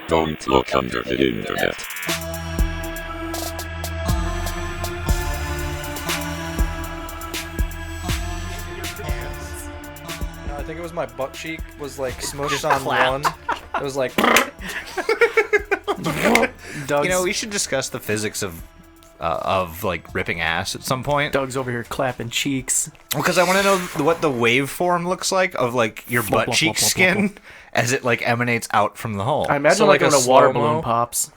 Don't look under the internet. No, I think it was my butt cheek was like smushed Just on clapped. one. It was like. You know, we should discuss the physics of like ripping ass at some point. Doug's over here clapping cheeks. Because I want to know what the waveform looks like of like your butt Flop, cheek flop, flop, skin flop, as it like emanates out from the hole. I imagine So like like when a a water slow-mo? balloon pops.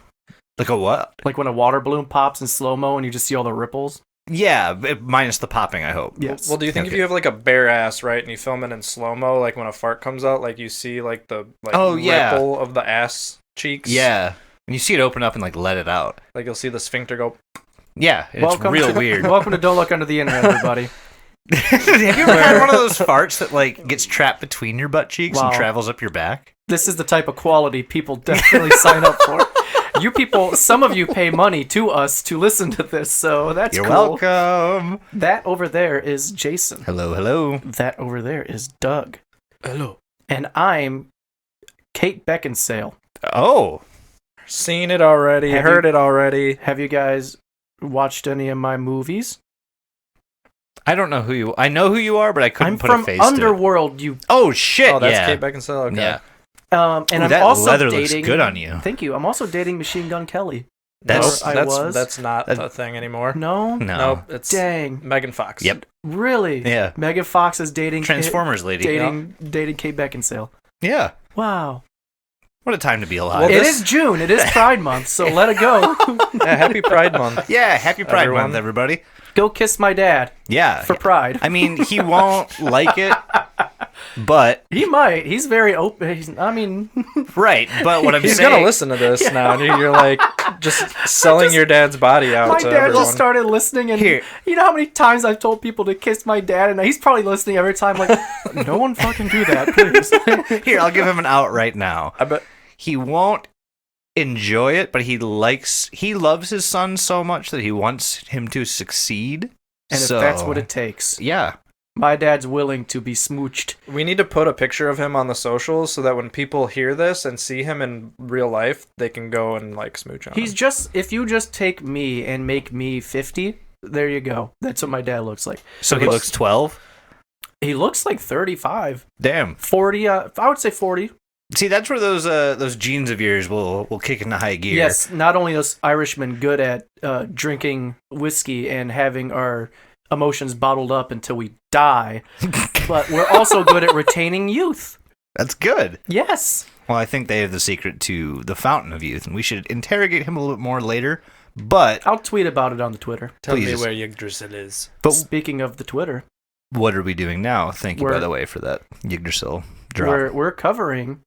Like a what? Like when a water balloon pops in slow-mo and you just see all the ripples. Yeah, minus the popping, I hope. Yes. Well, do you think if Okay. you have like a bare ass, right, and you film it in slow mo, like when a fart comes out, like you see like the ripple of the ass cheeks? Yeah. And you see it open up and like let it out. Like you'll see the sphincter go. Yeah, it's real weird. Welcome to Don't Look Under the Internet, everybody. Have you ever had one of those farts that like gets trapped between your butt cheeks and Wow. travels up your back? This is the type of quality people definitely sign up for. You people, some of you pay money to us to listen to this, so that's You're cool. welcome. That over there is Jason. Hello, hello. That over there is Doug. Hello. And I'm Kate Beckinsale. Oh, Seen it already. Have Heard you- it already. Have you guys watched any of my movies? I don't know who you. I know who you are, but I couldn't I'm put a from face to it. Underworld, you. Oh shit! Oh, that's yeah. Kate Beckinsale. Okay. Yeah. And Ooh, I'm that also leather dating. looks good on you. Thank you. I'm also dating Machine Gun Kelly. That's- Or I was. That's not a thing anymore. No. No. Nope. It's Dang. Megan Fox. Yep. Really? Yeah. Megan Fox is dating Transformers lady. dating Kate Beckinsale. Yeah. Wow. What a time to be alive. Well, It this- is June. It is Pride Month, so let it go. Yeah, happy Pride Month. yeah. Happy Pride Everyone. Month, everybody. Go kiss my dad Yeah. for Pride. I mean, he won't like it, but He might. He's very open. right. But what I'm He's saying, gonna listen to this now, and you're like just selling your dad's body out My to dad everyone. just started listening, and Here. you know how many times I've told people to kiss my dad, and he's probably listening every time. Like, no one fucking do that, please. here I'll give him an out right now. I bet. He won't enjoy it, but he loves his son so much that he wants him to succeed. And So, if that's what it takes, yeah. my dad's willing to be smooched. We need to put a picture of him on the socials so that when people hear this and see him in real life, they can go and like smooch on He's him. just, if you just take me and make me 50, there you go. That's what my dad looks like. So he looks 12. He looks like 35, Damn. 40. I would say 40. See, that's where those genes of yours will kick into high gear. Yes, not only us Irishmen good at drinking whiskey and having our emotions bottled up until we die, but we're also good at retaining youth. That's good. Yes. Well, I think they have the secret to the fountain of youth, and we should interrogate him a little bit more later. But I'll tweet about it on the Twitter. Tell me please. where Yggdrasil is. but Speaking of the Twitter, what are we doing now? Thank you, by We're- the way, for that Yggdrasil drop. we're covering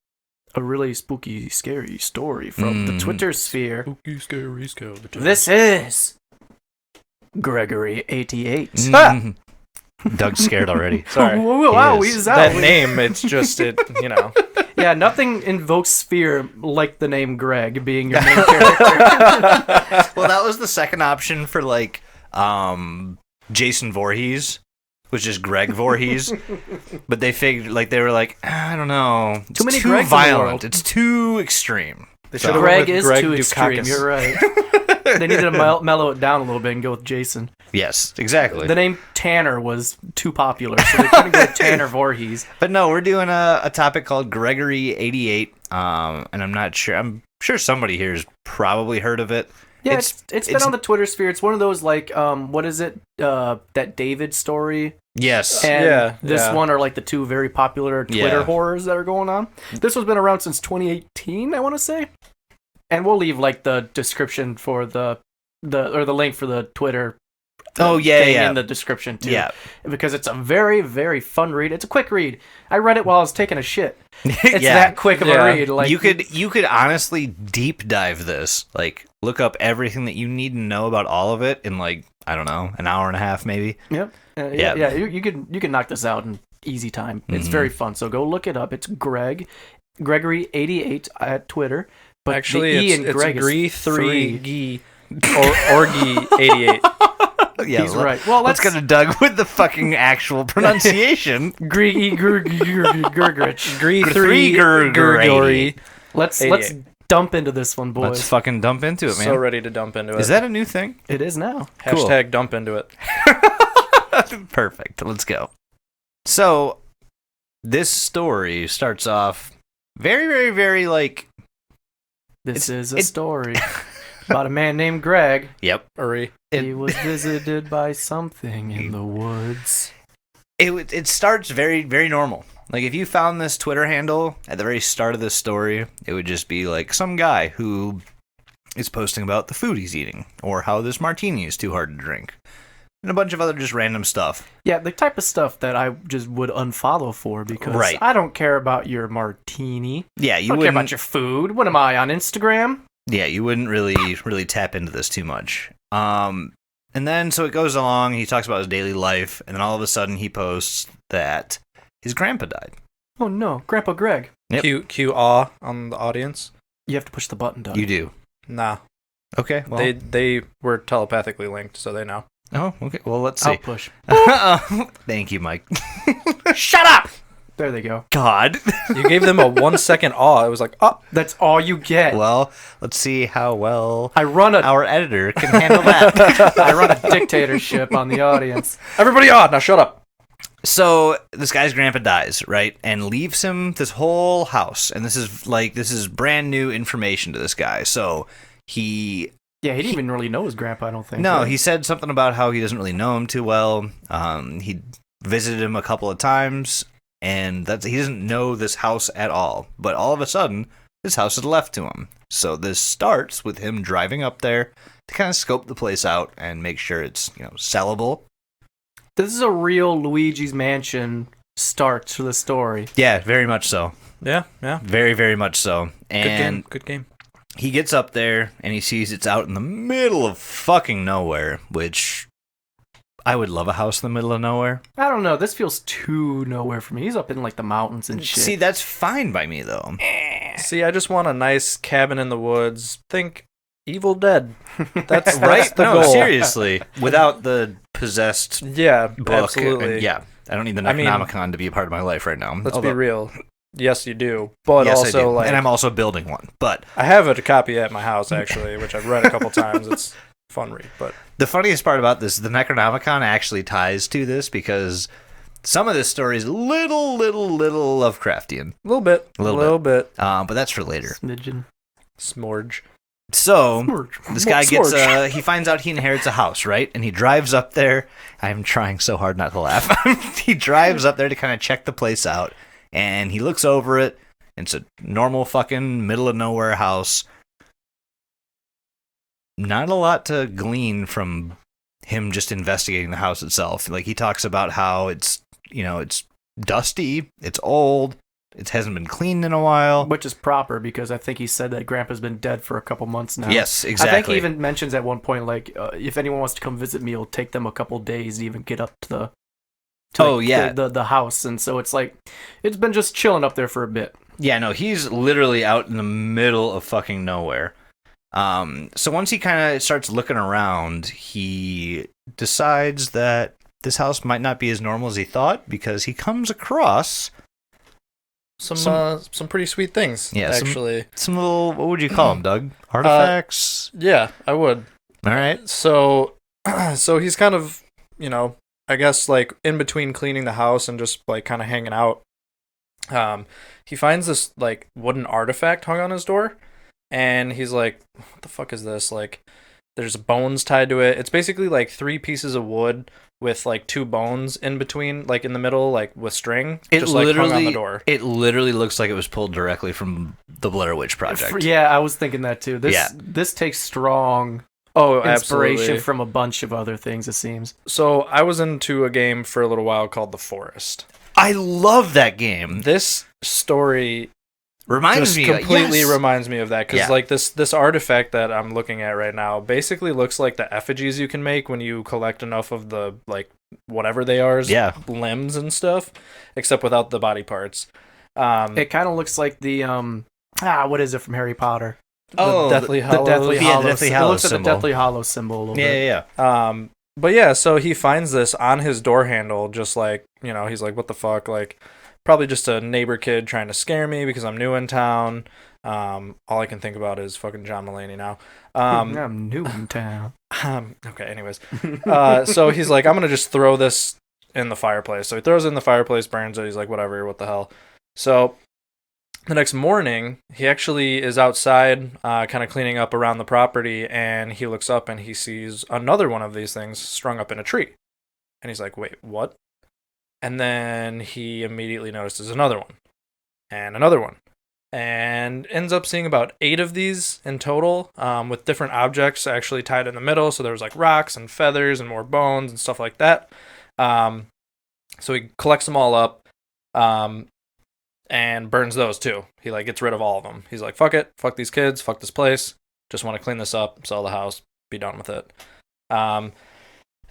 a really spooky, scary story from the Twitter sphere. Spooky, scary, skeleton. This is Gr3gory88. Mm. Doug's scared already. Sorry. Wow, He is. he's out. That name, it's just it. You know. Yeah, nothing invokes fear like the name Greg being your main character. Well, that was the second option for like Jason Voorhees, which is Greg Voorhees. But they figured they were like, I don't know, it's Too many too Gregs in the violent. world. It's too extreme. They So- should've Greg went with is Greg too extreme. Dukakis. You're right. They needed to mellow it down a little bit and go with Jason. Yes, exactly. The name Tanner was too popular, so they couldn't go with Tanner Voorhees. But no, we're doing a topic called Gr3gory88, and I'm not sure. I'm sure somebody here has probably heard of it. Yeah, it's been on the Twitter sphere. It's one of those what is it? That David story. Yes. And Yeah, this yeah. one are like the two very popular Twitter Yeah. horrors that are going on. This one's been around since 2018, I want to say. And we'll leave the description for the link for the Twitter. Oh, yeah, thing yeah. in the description too. Yeah. Because it's a very, very fun read. It's a quick read. I read it while I was taking a shit. It's Yeah. that quick of Yeah. a read. Like you could honestly deep dive this. Like, look up everything that you need to know about all of it in I don't know, an hour and a half maybe. Yep. Yeah. Yeah. You can knock this out in easy time. It's very fun. So go look it up. It's Gr3gory88 at Twitter. But Actually, the E it's in Greg is Gr3G or G88. Yeah, He's right. Well, let's go to Doug with the fucking actual pronunciation. Gr3gory. Let's 88. dump into this one, boys. Let's fucking dump into it, man. So ready to dump into it. Is that a new thing? It is now. Cool. Hashtag dump into it. Perfect. Let's go. So, this story starts off very, very, very like. This is a story about a man named Greg. Yep. He was visited by something in the woods. It starts very, very normal. Like, if you found this Twitter handle at the very start of this story, it would just be like some guy who is posting about the food he's eating or how this martini is too hard to drink. And a bunch of other just random stuff. Yeah, the type of stuff that I just would unfollow for because Right. I don't care about your martini. Yeah, I don't care about your food. What am I, on Instagram? Yeah, you wouldn't really tap into this too much. And then so it goes along, he talks about his daily life, and then all of a sudden he posts that his grandpa died. Oh no, Grandpa Greg. Yep. Cue awe on the audience. You have to push the button, Doug. You do. Nah. Okay, well. They were telepathically linked, so they know. Oh, okay. Well, let's see. I'll push. Thank you, Mike. Shut up! There they go. God. You gave them a 1 second awe. It was like, oh. That's all you get. Well, let's see how well I run our editor can handle that. I run a dictatorship on the audience. Everybody awe. Now shut up. So this guy's grandpa dies, right, and leaves him this whole house, and this is brand new information to this guy. So he didn't even really know his grandpa, I don't think. no, right? he said something about how he doesn't really know him too well. He visited him a couple of times, and he doesn't know this house at all. But all of a sudden, this house is left to him. So this starts with him driving up there to kind of scope the place out and make sure it's sellable. This is a real Luigi's Mansion start to the story. Yeah, very much so. Yeah. Very, very much so. And Good game. he gets up there and he sees it's out in the middle of fucking nowhere, which I would love a house in the middle of nowhere. I don't know. This feels too nowhere for me. He's up in like the mountains and shit. See, that's fine by me though. See, I just want a nice cabin in the woods. Think Evil Dead. That's Right? the No, goal. seriously. Without the possessed Yeah, book. absolutely. And yeah, I don't need the I mean, Necronomicon to be a part of my life right now. Let's be real. Yes, you do. But Yes, I also, do. like, and I'm also building one. But I have a copy at my house actually, which I've read a couple times. It's a fun read. But the funniest part about this, the Necronomicon actually ties to this because some of this story is little Lovecraftian. a little bit. But that's for later. Smidgen. Smorge. So this guy gets Smorge. he finds out he inherits a house, right? And he drives up there. I'm trying so hard not to laugh. He drives up there to kind of check the place out, and he looks over it. It's a normal fucking middle of nowhere house. Not a lot to glean from him just investigating the house itself. Like, he talks about how it's dusty, it's old, it hasn't been cleaned in a while. Which is proper because I think he said that Grandpa's been dead for a couple months now. Yes, exactly. I think he even mentions at one point, like, if anyone wants to come visit me, it'll take them a couple days to even get up to the house. And so it's like, it's been just chilling up there for a bit. Yeah, no, he's literally out in the middle of fucking nowhere. So once he kind of starts looking around, he decides that this house might not be as normal as he thought because he comes across Some pretty sweet things. Yeah, actually. some little, what would you call them, Doug? Artifacts? Yeah, I would. All right. So he's kind of, I guess like in between cleaning the house and just like kind of hanging out. He finds this like wooden artifact hung on his door, and he's like, "What the fuck is this?" Like, there's bones tied to it. It's basically like 3 pieces of wood with like 2 bones in between, like in the middle, like with string, just like hung on the door. It literally looks like it was pulled directly from the Blair Witch Project. Yeah, I was thinking that too. This takes strong inspiration absolutely. from a bunch of other things, it seems. So I was into a game for a little while called The Forest. I love that game. This story Reminds me completely reminds me of that because Yeah. like this artifact that I'm looking at right now basically looks like the effigies you can make when you collect enough of the like whatever they are, Yeah. limbs and stuff, except without the body parts. It kind of looks like the what is it from Harry Potter? Oh, the Deathly The Hallows. Deathly Yeah, Hallows. the Deathly It Hallows looks like symbol. the Deathly Hallows symbol a little bit. Yeah. But yeah, so he finds this on his door handle, just like, he's like, what the fuck? Like, probably just a neighbor kid trying to scare me because I'm new in town. All I can think about is fucking John Mulaney now. I'm new in town. Okay, anyways. So he's like, I'm going to just throw this in the fireplace. So he throws it in the fireplace, burns it. He's like, whatever, what the hell. So the next morning, he actually is outside kind of cleaning up around the property, and he looks up and he sees another one of these things strung up in a tree. And he's like, wait, what? And then he immediately notices another one and another one. And ends up seeing about 8 of these in total, with different objects actually tied in the middle. So there was like rocks and feathers and more bones and stuff like that. So he collects them all up, and burns those too. He like gets rid of all of them. He's like, fuck it, fuck these kids, fuck this place. Just want to clean this up, sell the house, be done with it. And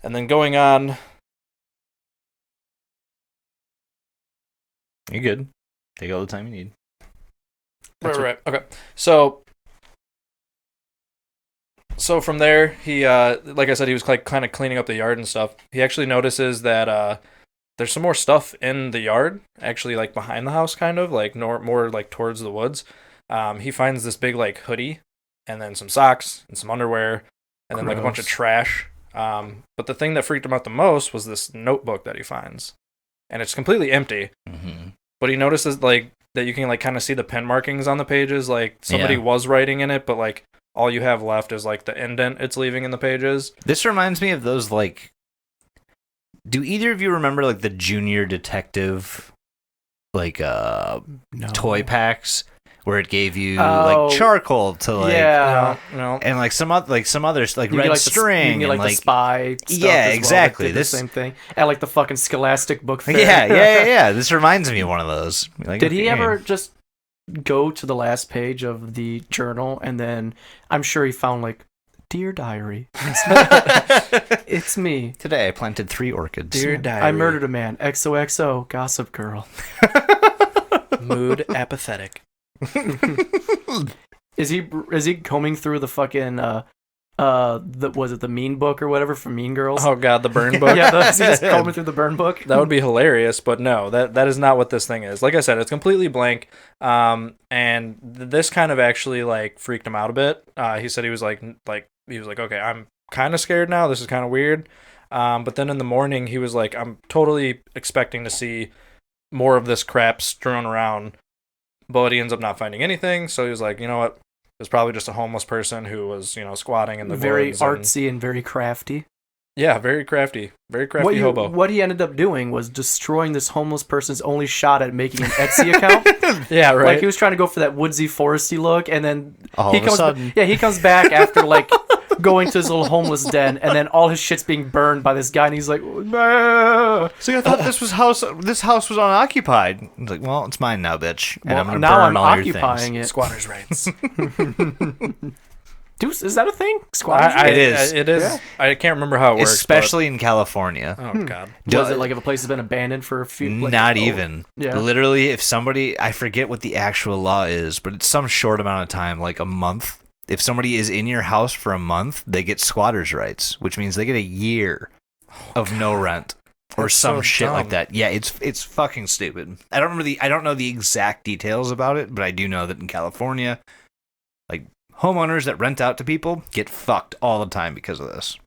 then going on. You're good. Take all the time you need. Right. Okay. So from there, he, like I said, he was like kind of cleaning up the yard and stuff. He actually notices that there's some more stuff in the yard, actually like behind the house, kind of like more like towards the woods. He finds this big like hoodie, and then some socks and some underwear, and then like a bunch of trash. But the thing that freaked him out the most was this notebook that he finds, and it's completely empty. Mm-hmm. But he notices like that you can like kind of see the pen markings on the pages, like somebody was writing in it, but like all you have left is like the indent it's leaving in the pages. This reminds me of those like. Do either of you remember like the Junior Detective, like toy packs where it gave you like charcoal to like No. and like some others like You red get, like, string you can get, and like the spy stuff Yeah, as well, exactly. that did This- the same thing at like the fucking Scholastic book fair. yeah. This reminds me of one of those. Like, Did he okay. ever just go to the last page of the journal and then I'm sure he found like, Dear Diary, it's me. Today I planted 3 orchids. Dear Diary. I murdered a man. XOXO, Gossip Girl. Mood apathetic. Is he combing through the fucking was it the Mean Book or whatever from Mean Girls? Oh god, the burn book. Yeah, is he just combing through the burn book? That would be hilarious, but no, that is not what this thing is. Like I said, it's completely blank. And this kind of actually like freaked him out a bit. He said he was like, okay, I'm kind of scared now. This is kind of weird. But then in the morning, he was like, I'm totally expecting to see more of this crap strewn around. But he ends up not finding anything. So he was like, you know what? It was probably just a homeless person who was, squatting in the Very woods. artsy and very crafty. Yeah, very crafty. Very crafty hobo. What he ended up doing was destroying this homeless person's only shot at making an Etsy account. Yeah, right. Like he was trying to go for that woodsy, foresty look, and then All of a sudden. he comes back after like going to his little homeless den, and then all his shit's being burned by this guy, and he's like, "Nah." See, I thought this house was unoccupied. He's like, well, it's mine now, bitch. And Well, I'm gonna now burn I'm all your occupying things. it. Squatters' rights. Dude, is that a thing? Squatters? It is. It is. Yeah. I can't remember how it works. Especially in California. But, oh god. Was it like if a place has been abandoned for a few? Like, Not even. Yeah. Literally, if somebody, I forget what the actual law is, but it's some short amount of time, like a month. If somebody is in your house for a month, they get squatters' rights, which means they get a year of no rent or That's some so shit dumb. like that. Yeah, it's fucking stupid. I don't know the exact details about it, but I do know that in California, like homeowners that rent out to people get fucked all the time because of this.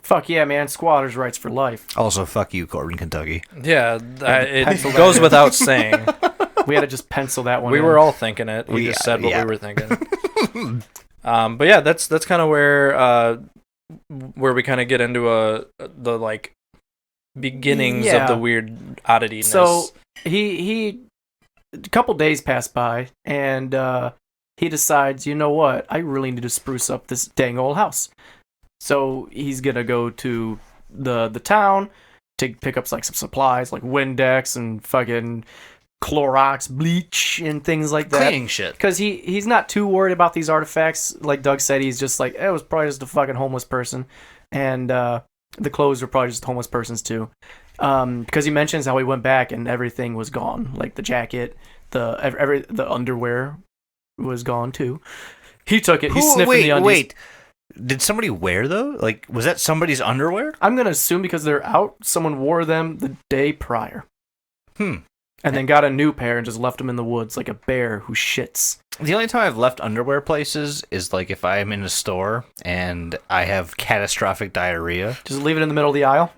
Fuck yeah, man! Squatters' rights for life. Also, fuck you, Corbin, Kentucky. Yeah, it Pencil that goes in. without saying. We had to just pencil that one. We in. were all thinking it. We We- just said what yeah. we were thinking. But yeah, that's kind of where we kind of get into the like beginnings Yeah. of the weird oddityness. So he a couple days pass by, and he decides, you know what? I really need to spruce up this dang old house. So he's gonna go to the town to pick up like some supplies, like Windex and fucking Clorox, bleach, and things like that. Cleaning shit. Because he's not too worried about these artifacts. Like Doug said, he's just like, it was probably just a fucking homeless person. And the clothes were probably just homeless person's too. Because he mentions how he went back and everything was gone. Like the jacket, the underwear was gone too. He took it. He's sniffing the undies. Wait. Did somebody wear those? Like, was that somebody's underwear? I'm gonna assume because they're out, someone wore them the day prior. And then got a new pair and just left them in the woods like a bear who shits. The only time I've left underwear places is like if I'm in a store and I have catastrophic diarrhea. Just leave it in the middle of the aisle.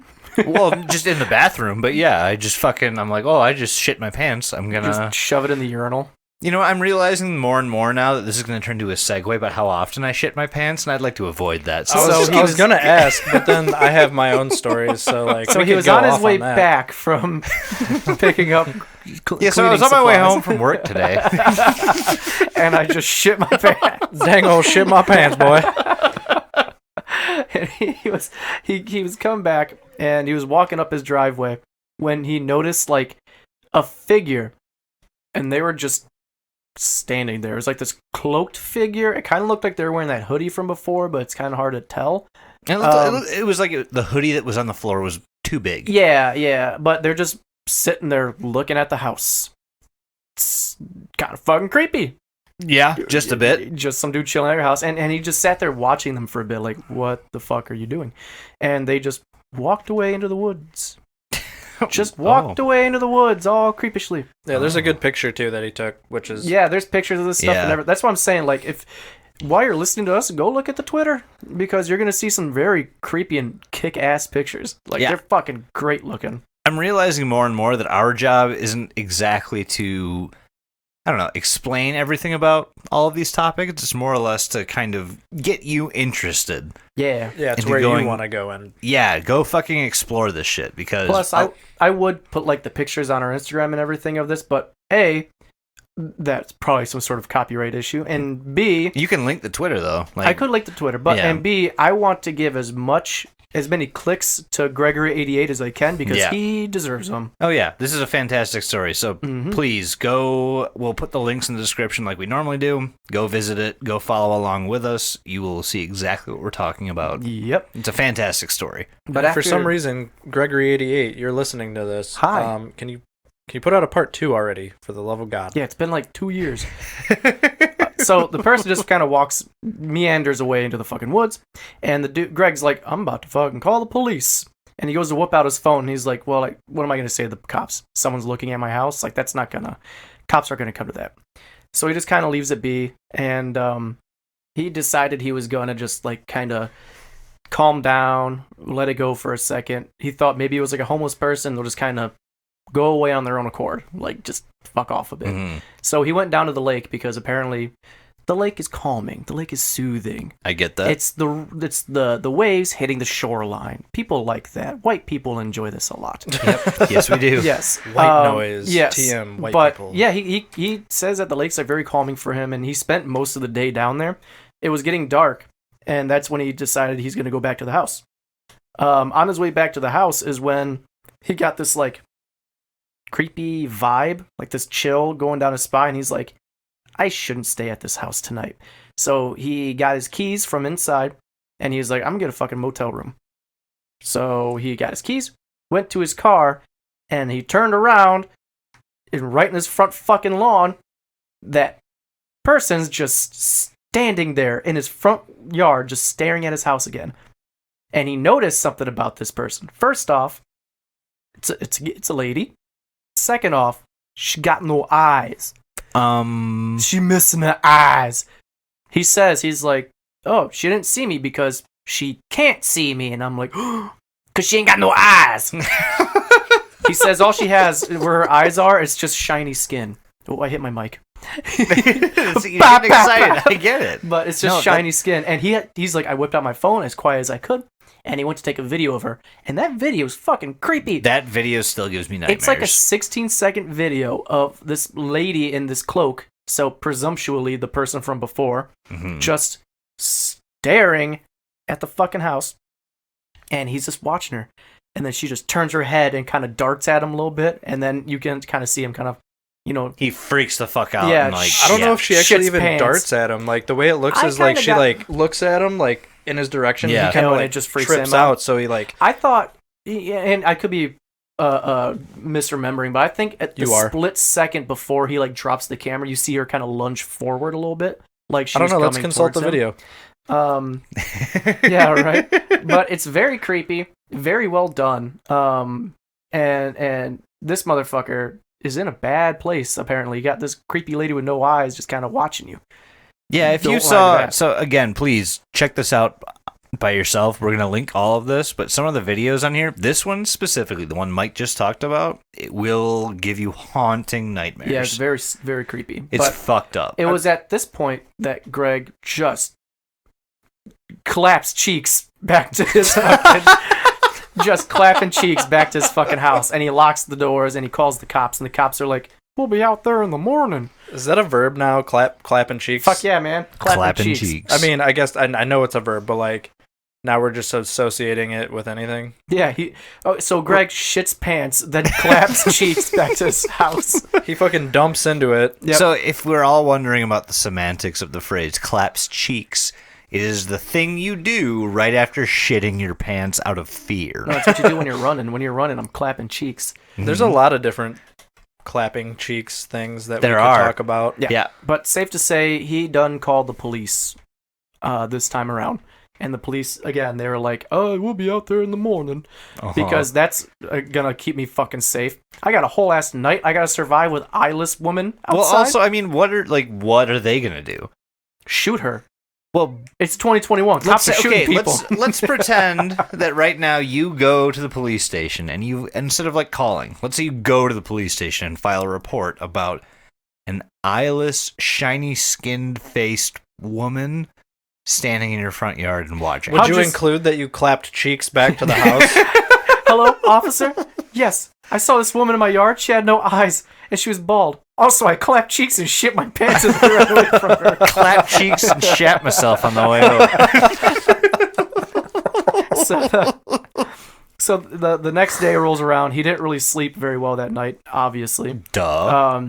Well, just in the bathroom, but yeah, I'm like, oh, I just shit my pants. I'm gonna just shove it in the urinal. You know, I'm realizing more and more now that this is going to turn into a segue about how often I shit my pants, and I'd like to avoid that. I was going to ask, but then I have my own stories, so like. So he was on his way back from picking up. Yeah, so I was on my way home from work today, and I just shit my pants. Dang old shit my pants, boy. And he was coming back, and he was walking up his driveway when he noticed like a figure, and they were just standing there. It was like this cloaked figure. It kind of looked like they were wearing that hoodie from before, but it's kind of hard to tell. It was like the hoodie that was on the floor was too big. Yeah, but they're just sitting there looking at the house. It's kind of fucking creepy. Yeah, just a bit. Just some dude chilling at your house, and he just sat there watching them for a bit, like, what the fuck are you doing? And they just walked away into the woods. Just walked away into the woods, all creepishly. Yeah, there's a good picture too that he took, which is there's pictures of this stuff. And that's what I'm saying. Like, if while you're listening to us, go look at the Twitter because you're gonna see some very creepy and kick-ass pictures. Like, they're fucking great looking. I'm realizing more and more that our job isn't exactly to, I don't know, explain everything about all of these topics. It's more or less to kind of get you interested. Yeah, it's where you want to go and go fucking explore this shit because. Plus, I would put like the pictures on our Instagram and everything of this, but A, that's probably some sort of copyright issue, and B, you can link the Twitter though. Like, I could link the Twitter, but and B, I want to give as many clicks to Gr3gory88 as I can because he deserves them. Oh yeah, this is a fantastic story. So please go. We'll put the links in the description like we normally do. Go visit it. Go follow along with us. You will see exactly what we're talking about. Yep, it's a fantastic story. But for some reason, Gr3gory88, you're listening to this. Hi. Can you put out a part 2 already? For the love of God. Yeah, it's been like 2 years. So the person just kind of meanders away into the fucking woods, and the dude, Greg's like, I'm about to fucking call the police. And he goes to whip out his phone, and he's like, well, like, what am I going to say to the cops? Someone's looking at my house? Like, cops aren't going to come to that. So he just kind of leaves it be, and he decided he was going to just, like, kind of calm down, let it go for a second. He thought maybe it was like a homeless person, they'll just kind of go away on their own accord, like, just fuck off a bit. So he went down to the lake because apparently the lake is calming. The lake is soothing. I get that. It's the waves hitting the shoreline. People like that. White people enjoy this a lot. Yep. Yes, we do. Yes. White noise. Yes. TM. White people. Yeah, he says that the lakes are very calming for him, and he spent most of the day down there. It was getting dark, and that's when he decided he's going to go back to the house. On his way back to the house is when he got this like creepy vibe, like this chill going down his spine. He's like, I shouldn't stay at this house tonight. So he got his keys from inside, and he was like, I'm gonna get a fucking motel room. So he got his keys, went to his car, and he turned around, and right in his front fucking lawn, that person's just standing there in his front yard, just staring at his house again. And he noticed something about this person. First off, it's a lady. Second off, she got no eyes. She missing her eyes. He says, he's like, oh, she didn't see me because she can't see me. And I'm like, because she ain't got no eyes. He says all she has where her eyes are is just shiny skin. Oh, I hit my mic. You're getting excited. I get it. But it's just shiny skin. And he's like, I whipped out my phone as quiet as I could, and he went to take a video of her. And that video is fucking creepy. That video still gives me nightmares. It's like a 16-second video of this lady in this cloak, so presumptually the person from before, just staring at the fucking house. And he's just watching her. And then she just turns her head and kind of darts at him a little bit. And then you can kind of see him kind of, he freaks the fuck out. Yeah, and like, I don't know if she actually even pants. darts at him. Like, the way it looks is like she like looks at him like in his direction. Yeah. He kind of and like it just freaks trips him out. So he like. I thought, and I could be misremembering, but I think at the You are. split second before he like drops the camera, you see her kind of lunge forward a little bit, like she's I don't know. Let's coming consult the towards him. video. Yeah, right. But it's very creepy, very well done. And this motherfucker is in a bad place. Apparently, you got this creepy lady with no eyes just kind of watching you. Yeah, if Don't you like saw... that. So, again, please check this out by yourself. We're going to link all of this, but some of the videos on here, this one specifically, the one Mike just talked about, it will give you haunting nightmares. Yeah, it's very, very creepy. It's But fucked up. it was at this point that Greg just collapsed cheeks back to his just clapping cheeks back to his fucking house, and he locks the doors and he calls the cops, and the cops are like, "We'll be out there in the morning." Is that a verb now? Clapping cheeks? Fuck yeah, man! Clapping cheeks. I mean, I guess I know it's a verb, but like now we're just associating it with anything. Yeah, so Greg shits pants, then claps cheeks back to his house. He fucking dumps into it. Yep. So if we're all wondering about the semantics of the phrase claps cheeks, it is the thing you do right after shitting your pants out of fear. No, that's what you do when you're running. When you're running, I'm clapping cheeks. There's a lot of different clapping cheeks things that There we could are. talk about. Yeah. But safe to say, he done called the police this time around. And the police, again, they were like, "Oh, we'll be out there in the morning." Because that's gonna keep me fucking safe. I got a whole ass night I gotta survive with eyeless woman outside. Well, also, I mean, what are they gonna do? Shoot her. Well, It's 2021. Cops are shooting people. let's pretend that right now you go to the police station and you, instead of like calling, let's say you go to the police station and file a report about an eyeless, shiny skinned faced woman standing in your front yard and watching. Would I'll you just- include that you clapped cheeks back to the house? Hello, officer? Yes. I saw this woman in my yard. She had no eyes, and she was bald. Also, I clapped cheeks and shit my pants and threw it away from her. Clap cheeks and shat myself on the way over. So the next day rolls around. He didn't really sleep very well that night, obviously. Duh.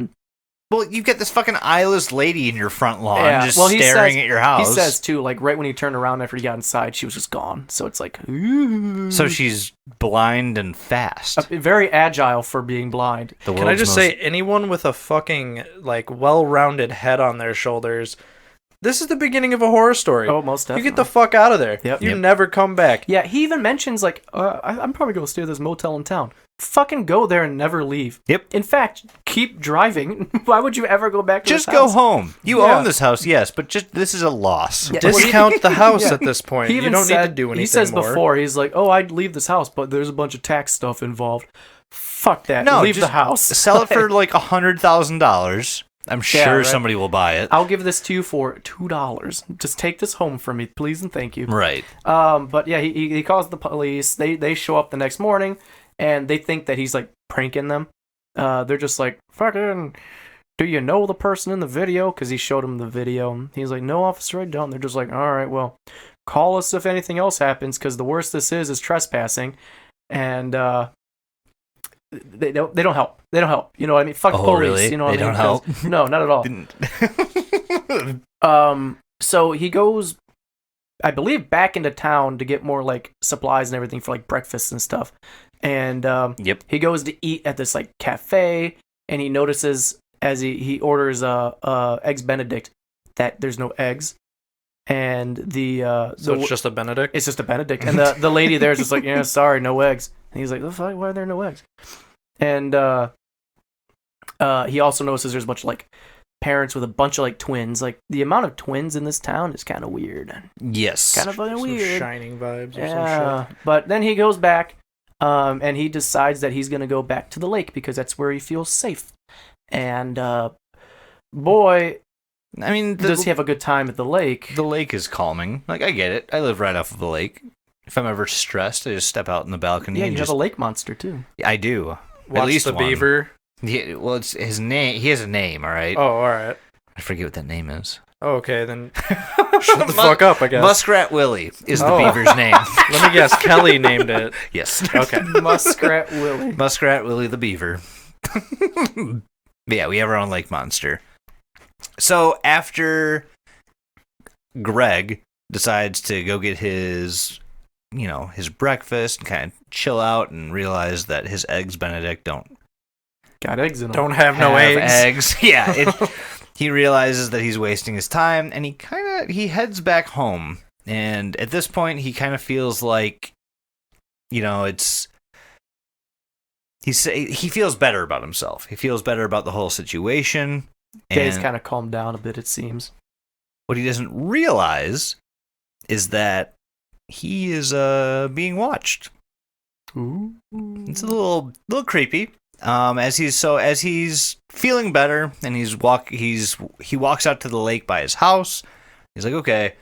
Well, you get this fucking eyeless lady in your front lawn just he staring says- at your house. He says, too, like, right when he turned around after he got inside, she was just gone. So it's like, ooh. So she's blind and fast. Very agile for being blind. The Can I world's just most- say, anyone with a fucking like well-rounded head on their shoulders, this is the beginning of a horror story. Oh, most definitely. You get the fuck out of there. Yep. You Yep. never come back. Yeah, he even mentions, like, I'm probably going to stay at this motel in town. Fucking go there and never leave. Yep. In fact, keep driving. Why would you ever go back to Just this go house? home. You Yeah. own this house, yes, but just this is a loss. Yeah. Discount the house Yeah. at this point. He You even don't need said, to do anything He says more. before, he's like, "Oh, I'd leave this house, but there's a bunch of tax stuff involved." Fuck that. No, leave the just house. Sell it for like $100,000. I'm sure right. somebody will buy it. I'll give this to you for $2. Just take this home from me, please and thank you. Right. But yeah, he calls the police. They show up the next morning, and they think that he's like pranking them. They're just like, "Fucking, do you know the person in the video?" Because he showed them the video. He's like, "No, officer, I don't." They're just like, "All right, well, call us if anything else happens, because the worst this is trespassing." And they don't help. They don't help. You know what I mean? Fuck the Oh, police. really? You know what They I mean? don't 'Cause- No, not at all. Didn't- So he goes, I believe, back into town to get more like supplies and everything for like breakfast and stuff. And Yep. he goes to eat at this like cafe, and he notices as he orders eggs Benedict that there's no eggs, and So it's just a Benedict? it's just a Benedict, and the lady there is just like, "Yeah, sorry, no eggs." And he's like, "The fuck? Why are there no eggs?" And he also notices there's a bunch of like parents with a bunch of like twins. Like the amount of twins in this town is kind of weird. Yes. Kind of fucking Some weird. Shining vibes or some Yeah, shit. but then he goes back, and he decides that he's gonna go back to the lake because that's where he feels safe. And boy, I mean, does he have a good time at the lake? the lake is calming. Like, I get it. I live right off of the lake. If I'm ever stressed, I just step out in the balcony Yeah, and you just... have a lake monster too. I do. Watch At least the one. beaver. Yeah, well, it's his name. He has a name, all right? Oh, alright. I forget what that name is. Oh, okay, then shut the fuck up, I guess. Muskrat Willie is the Oh. beaver's name. Let me guess, Kelly named it. Yes. Okay. Muskrat Willie. Muskrat Willie the beaver. Yeah, we have our own lake monster. So after Greg decides to go get his his breakfast and kind of chill out and realize that his eggs Benedict don't Got eggs in them. Don't have no eggs. Yeah, he realizes that he's wasting his time, and he heads back home. And at this point, he kind of feels like, he feels better about himself. He feels better about the whole situation. Day's And kind of calmed down a bit, it seems. what he doesn't realize is that he is being watched. Ooh. It's a little creepy. As he's feeling better, and he walks out to the lake by his house. He's like, okay, I'm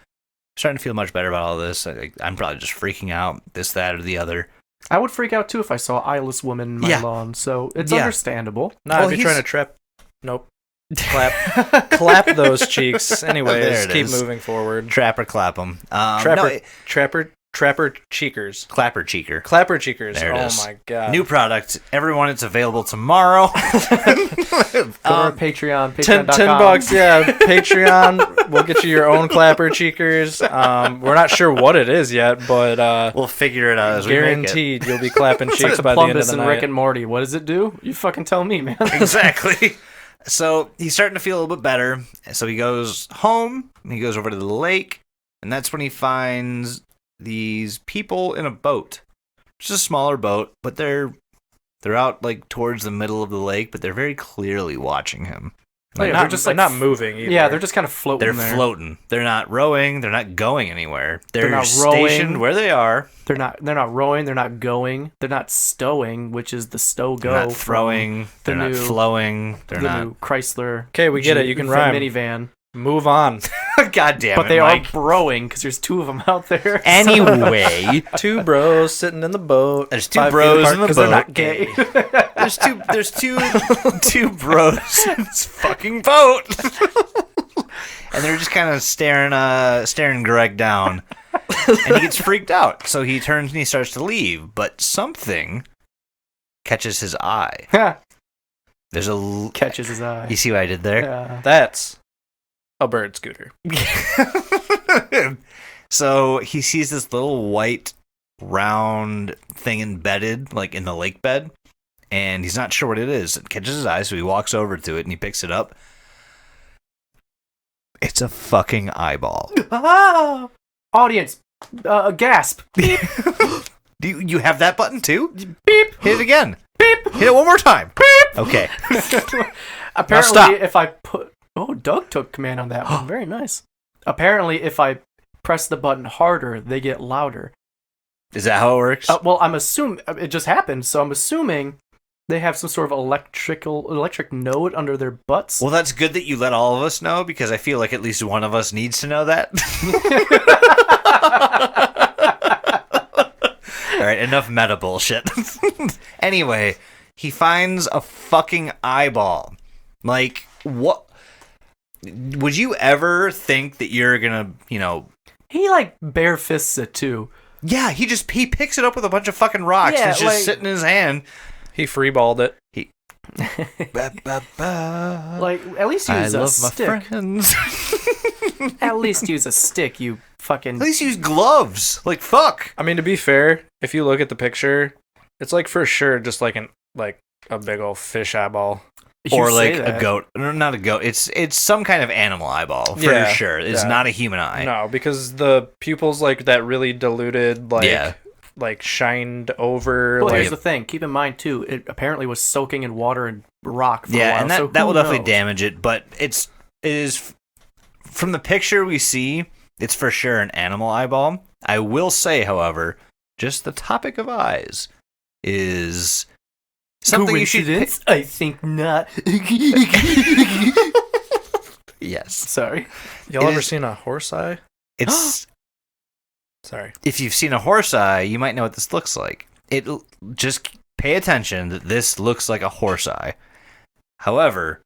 starting to feel much better about all this. I'm probably just freaking out, this, that, or the other. I would freak out too if I saw an eyeless woman in my lawn, so it's understandable. Nah, if you're trying to trap, nope. Clap those cheeks. Anyways, keep moving forward. Trap or clap them. Trapper cheekers. Clapper cheeker. Clapper cheekers. There it is. Oh my god. New product. Everyone, it's available tomorrow. Go to our Patreon, $10 patreon.com. yeah. Patreon. We'll get you your own clapper cheekers. We're not sure what it is yet, but we'll figure it out as we make it. guaranteed you'll be clapping cheeks by the end of Plumbus the and night. Rick and Morty. What does it do? You fucking tell me, man. Exactly. So he's starting to feel a little bit better. So he goes home. He goes over to the lake, and that's when he finds these people in a boat. Just a smaller boat, but they're out like towards the middle of the lake, but they're very clearly watching him. Like, they're just like not moving either. Yeah, they're just kind of floating They're there. floating. They're not rowing. They're not going anywhere. They're not stationed rowing. where they are. They're not rowing, they're not going, they're not stowing, which is the stow go. They're not throwing. They're not flowing. They're the not. new Chrysler. Okay, we get it. You can rhyme. Minivan. Move on. God damn But it, they Mike. are broing because there's two of them out there. Anyway, Two bros sitting in the boat. There's two 5 feet bros apart in the 'cause they're boat. not gay. there's two bros in this fucking boat, and they're just kind of staring Greg down, and he gets freaked out. So he turns and he starts to leave, but something catches his eye. There's Catches his eye. You see what I did there? Yeah. That's a bird scooter. So he sees this little white round thing embedded like in the lake bed, and he's not sure what it is. It catches his eye, so he walks over to it and he picks it up. It's a fucking eyeball. Ah! Audience, gasp. Do you have that button too? Beep. Hit it again. Beep. Hit it one more time. Beep. Okay. Apparently, stop. if I put... Oh, Doug took command on that one. Very nice. Apparently, if I press the button harder, they get louder. Is that how it works? Well, I'm assuming... It just happened, so I'm assuming they have some sort of electric node under their butts. Well, that's good that you let all of us know, because I feel like at least one of us needs to know that. All right, enough meta bullshit. Anyway, he finds a fucking eyeball. Like, what? Would you ever think that you're gonna, He, bare fists it, too. Yeah, he picks it up with a bunch of fucking rocks. Yeah, It's just sitting in his hand. He freeballed it. At least use a stick. friends. At least use a stick, you fucking... At least use gloves. Like, fuck. I mean, to be fair, if you look at the picture, it's for sure just a big old fish eyeball. Or You like say a that. goat. No, not a goat. It's some kind of animal eyeball, for Yeah, sure. It's yeah. not a human eye. No, because the pupils that really diluted, Yeah. shined over. Well, here's the thing. Keep in mind, too, it apparently was soaking in water and rock for a while. Yeah, and so that will who definitely knows? damage it, but it is from the picture we see, it's for sure an animal eyeball. I will say, however, just the topic of eyes is something you should Coincidence? I think not. Yes. Sorry. Y'all It ever is- seen a horse eye? It's Sorry. if you've seen a horse eye, you might know what this looks like. Just pay attention that this looks like a horse eye. However,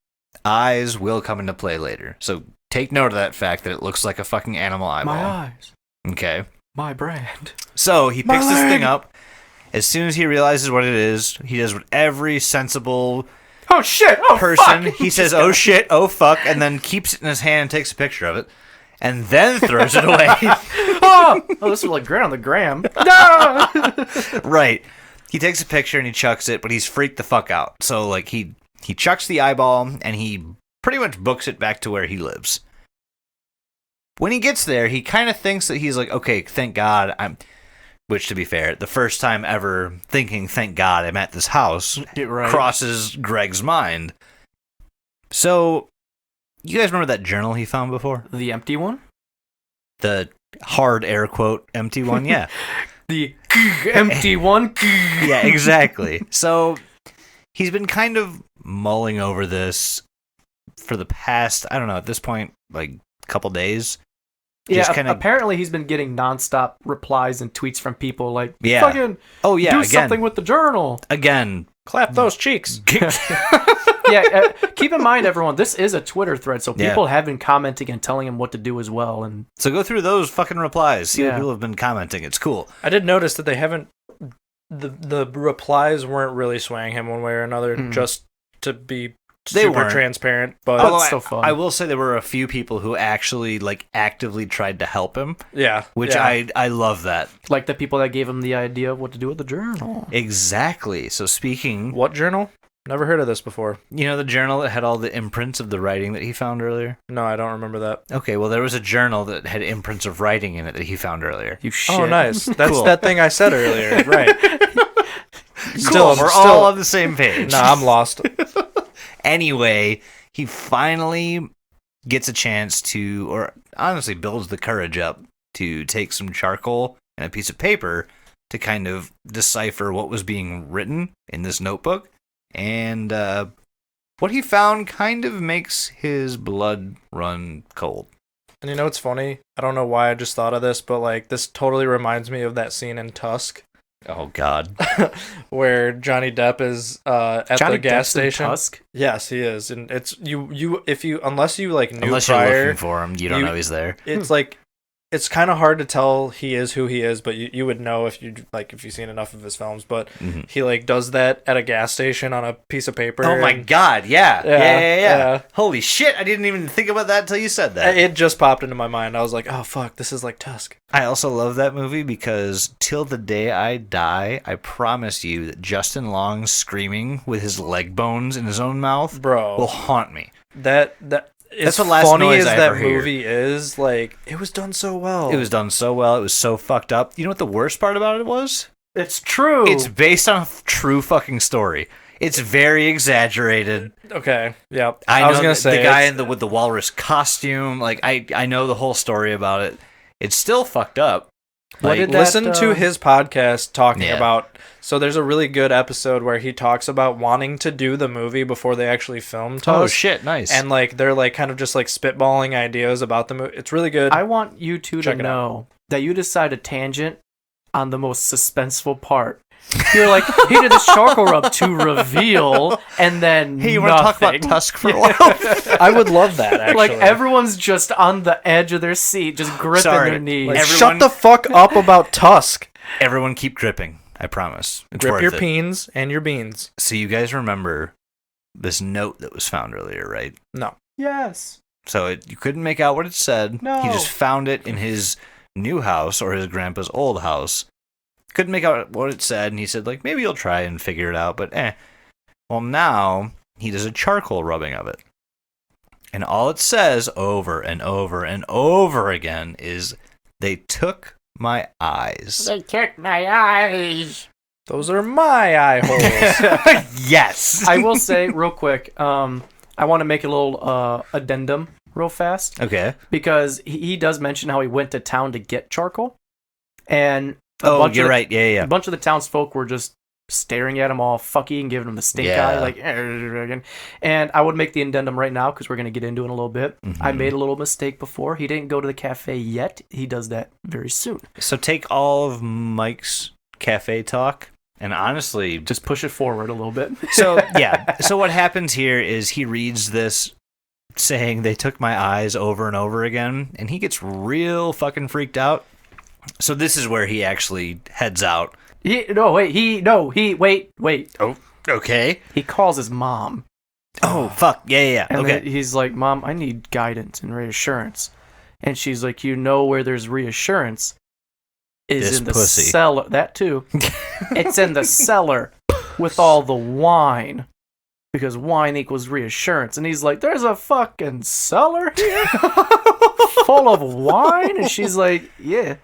eyes will come into play later. So take note of that fact that it looks like a fucking animal eyeball. My eyes. Okay. My brand. So he picks this leg. thing up. As soon as he realizes what it is, he does what every sensible Oh, shit. Oh, person, fuck. he says, oh shit, oh fuck, and then keeps it in his hand and takes a picture of it, and then throws it away. Oh, this will look great on the gram. No! Right. He takes a picture and he chucks it, but he's freaked the fuck out. So, like, he chucks the eyeball and he pretty much books it back to where he lives. When he gets there, he kind of thinks that he's like, okay, thank God which, to be fair, the first time ever thinking, thank God I'm at this house, Right. crosses Greg's mind. So, you guys remember that journal he found before? The empty one? The hard air quote empty one? Yeah. The empty one? Yeah, exactly. So, he's been kind of mulling over this for the past, I don't know, at this point, like, couple days. Yeah, Just kinda- apparently he's been getting nonstop replies and tweets from people like, Yeah. fucking Oh, yeah, do again. something with the journal. Again. Clap those cheeks. Yeah, keep in mind, everyone, this is a Twitter thread, so Yeah. people have been commenting and telling him what to do as well. And So go through those fucking replies. See what Yeah. people have been commenting. It's cool. I did notice that they haven't. The replies weren't really swaying him one way or another, just to be They super weren't. transparent. But Although so fun. I will say there were a few people who actually, like, actively tried to help him, yeah, which yeah. I love that. like the people that gave him the idea of what to do with the journal. Exactly. So speaking, What journal? Never heard of this before. you know the journal that had all the imprints of the writing that he found earlier? No, I don't remember that. Okay, well, there was a journal that had imprints of writing in it that he found earlier. You shit. Oh, nice. That's Cool. that thing I said earlier. Right. Cool, we're all on the same page. Nah, I'm lost. Anyway, he finally gets a chance to, or honestly builds the courage up to take some charcoal and a piece of paper to kind of decipher what was being written in this notebook. And what he found kind of makes his blood run cold. And you know what's funny? I don't know why I just thought of this, but like this totally reminds me of that scene in Tusk Oh, God. where Johnny Depp is at Johnny the gas Depp's in station. Tusk? Yes, he is, and it's you if you unless you like knew Unless you're prior, looking for him, you don't know he's there. it's like it's kind of hard to tell he is who he is, but you would know if you've seen enough of his films. But Mhm. he like does that at a gas station on a piece of paper. Oh, my and God. Yeah. Yeah, Yeah. yeah. Holy shit. I didn't even think about that until you said that. It just popped into my mind. I was like, oh fuck, this is like Tusk. I also love that movie because till the day I die, I promise you that Justin Long screaming with his leg bones in his own mouth Bro. will haunt me. That's That's as the last funny noise as I that ever hear. movie is. Like, it was done so well. It was done so well. It was so fucked up. You know what the worst part about it was? It's true. It's based on a true fucking story. It's very exaggerated. Okay. Yeah. I was know gonna the say guy it's- with the walrus costume. Like I know the whole story about it. It's still fucked up. What Like, did that, Listen to his podcast talking Yeah. about. So there's a really good episode where he talks about wanting to do the movie before they actually filmed Tusk. oh shit, nice. And like they're like kind of just like spitballing ideas about the movie. It's really good. I want you two Check to it know that you decide a tangent on the most suspenseful part. You're like, he did this charcoal rub to reveal, and then hey, you want to talk about nothing. Tusk for a while? I would love that actually. Like everyone's just on the edge of their seat, just gripping Sorry. their knees. Like, everyone- shut the fuck up about Tusk. Everyone keep gripping. I promise. It's Grip worth your it. peens and your beans. So you guys remember this note that was found earlier, right? No. Yes. So you couldn't make out what it said. No. He just found it in his new house or his grandpa's old house. Couldn't make out what it said, and he said, like, maybe he'll try and figure it out, but Well, now he does a charcoal rubbing of it. And all it says over and over and over again is, they took my eyes. They took my eyes. Those are my eye holes. Yes. I will say real quick, I want to make a little addendum real fast Okay. because he does mention how he went to town to get charcoal, and a Oh, bunch you're of the- right. Yeah. A bunch of the townsfolk were just staring at him all fucky and giving him the stink Yeah. eye, like. And I would make the addendum right now because we're gonna get into it in a little bit. I Mhm. made a little mistake before. He didn't go to the cafe yet. He does that very soon. So take all of Mike's cafe talk, and honestly, Just push it forward a little bit. so yeah. So what happens here is he reads this saying they took my eyes over and over again, and he gets real fucking freaked out. So this is where he actually heads out. Wait. Oh, okay. He calls his mom. Oh, fuck. Yeah. And Okay. then he's like, Mom, I need guidance and reassurance. And she's like, you know where there's reassurance is This in the pussy. cellar. That too. It's in the cellar with all the wine. Because wine equals reassurance. And he's like, there's a fucking cellar here full of wine? And she's like, yeah.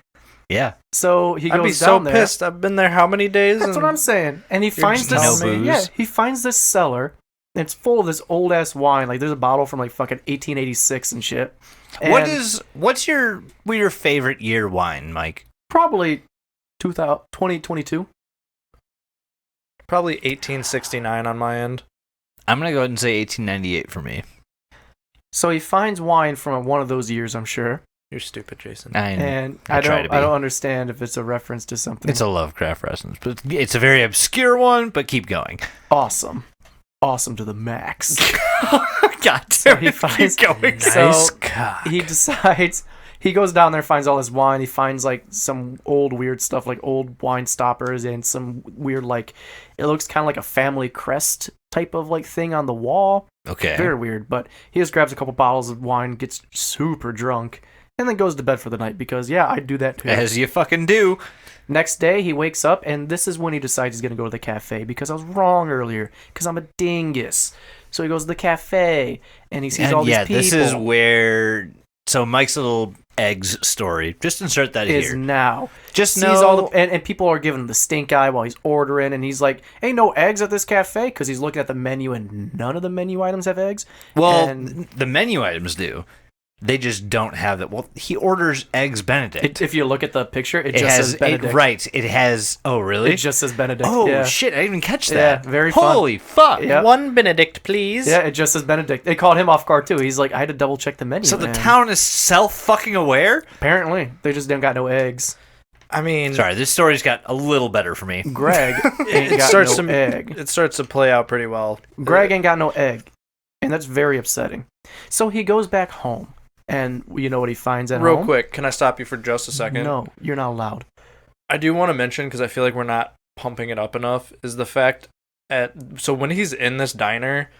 Yeah. So he goes I'd be so down there. pissed. I've been there how many days? That's what I'm saying. And he finds just this. telling me. Yeah, he finds this cellar. And it's full of this old ass wine. Like there's a bottle from like fucking 1886 and shit. What's your favorite year wine, Mike? Probably 2022. Probably 1869 on my end. I'm gonna go ahead and say 1898 for me. So he finds wine from one of those years, I'm sure. You're stupid, Jason. And I I try to don't be. I don't understand if it's a reference to something. It's a Lovecraft reference, but it's a very obscure one. But keep going. awesome. Awesome to the max. God So damn he it, finds keep going. so cock. he decides he goes down there, finds all this wine. He finds like some old weird stuff, like old wine stoppers and some weird like it looks kind of like a family crest type of like thing on the wall. Okay. Very weird. But he just grabs a couple bottles of wine, gets super drunk, and then goes to bed for the night because yeah, I'd do that too. As you fucking do. Next day, he wakes up, and this is when he decides he's going to go to the cafe because I was wrong earlier because I'm a dingus. So he goes to the cafe, and he sees all these people. This is where... So Mike's little eggs story. Just insert that is here. now. Just Sees know... all the and people are giving him the stink eye while he's ordering, and he's like, "Ain't no eggs at this cafe," because he's looking at the menu, and none of the menu items have eggs. Well, And the menu items do. They just don't have that. Well, he orders eggs Benedict. if you look at the picture, it It just has says Benedict. right. It has. Oh, really? It just says Benedict. Oh yeah. shit! I didn't even catch Yeah, that. very fun. Holy fuck! Yeah. One Benedict, please. Yeah, it just says Benedict. They called him off guard too. He's like, I had to double check the menu. So the and town is self fucking aware. apparently they just don't got no eggs. I mean, Sorry, this story's got a little better for me. Greg ain't it got starts no to egg. it starts to play out pretty well. Greg ain't got no egg, and that's very upsetting. So he goes back home, and you know what he finds at Real home? quick, can I stop you for just a second? No, you're not allowed. I do want to mention, because I feel like we're not pumping it up enough, is the fact so when he's in this diner,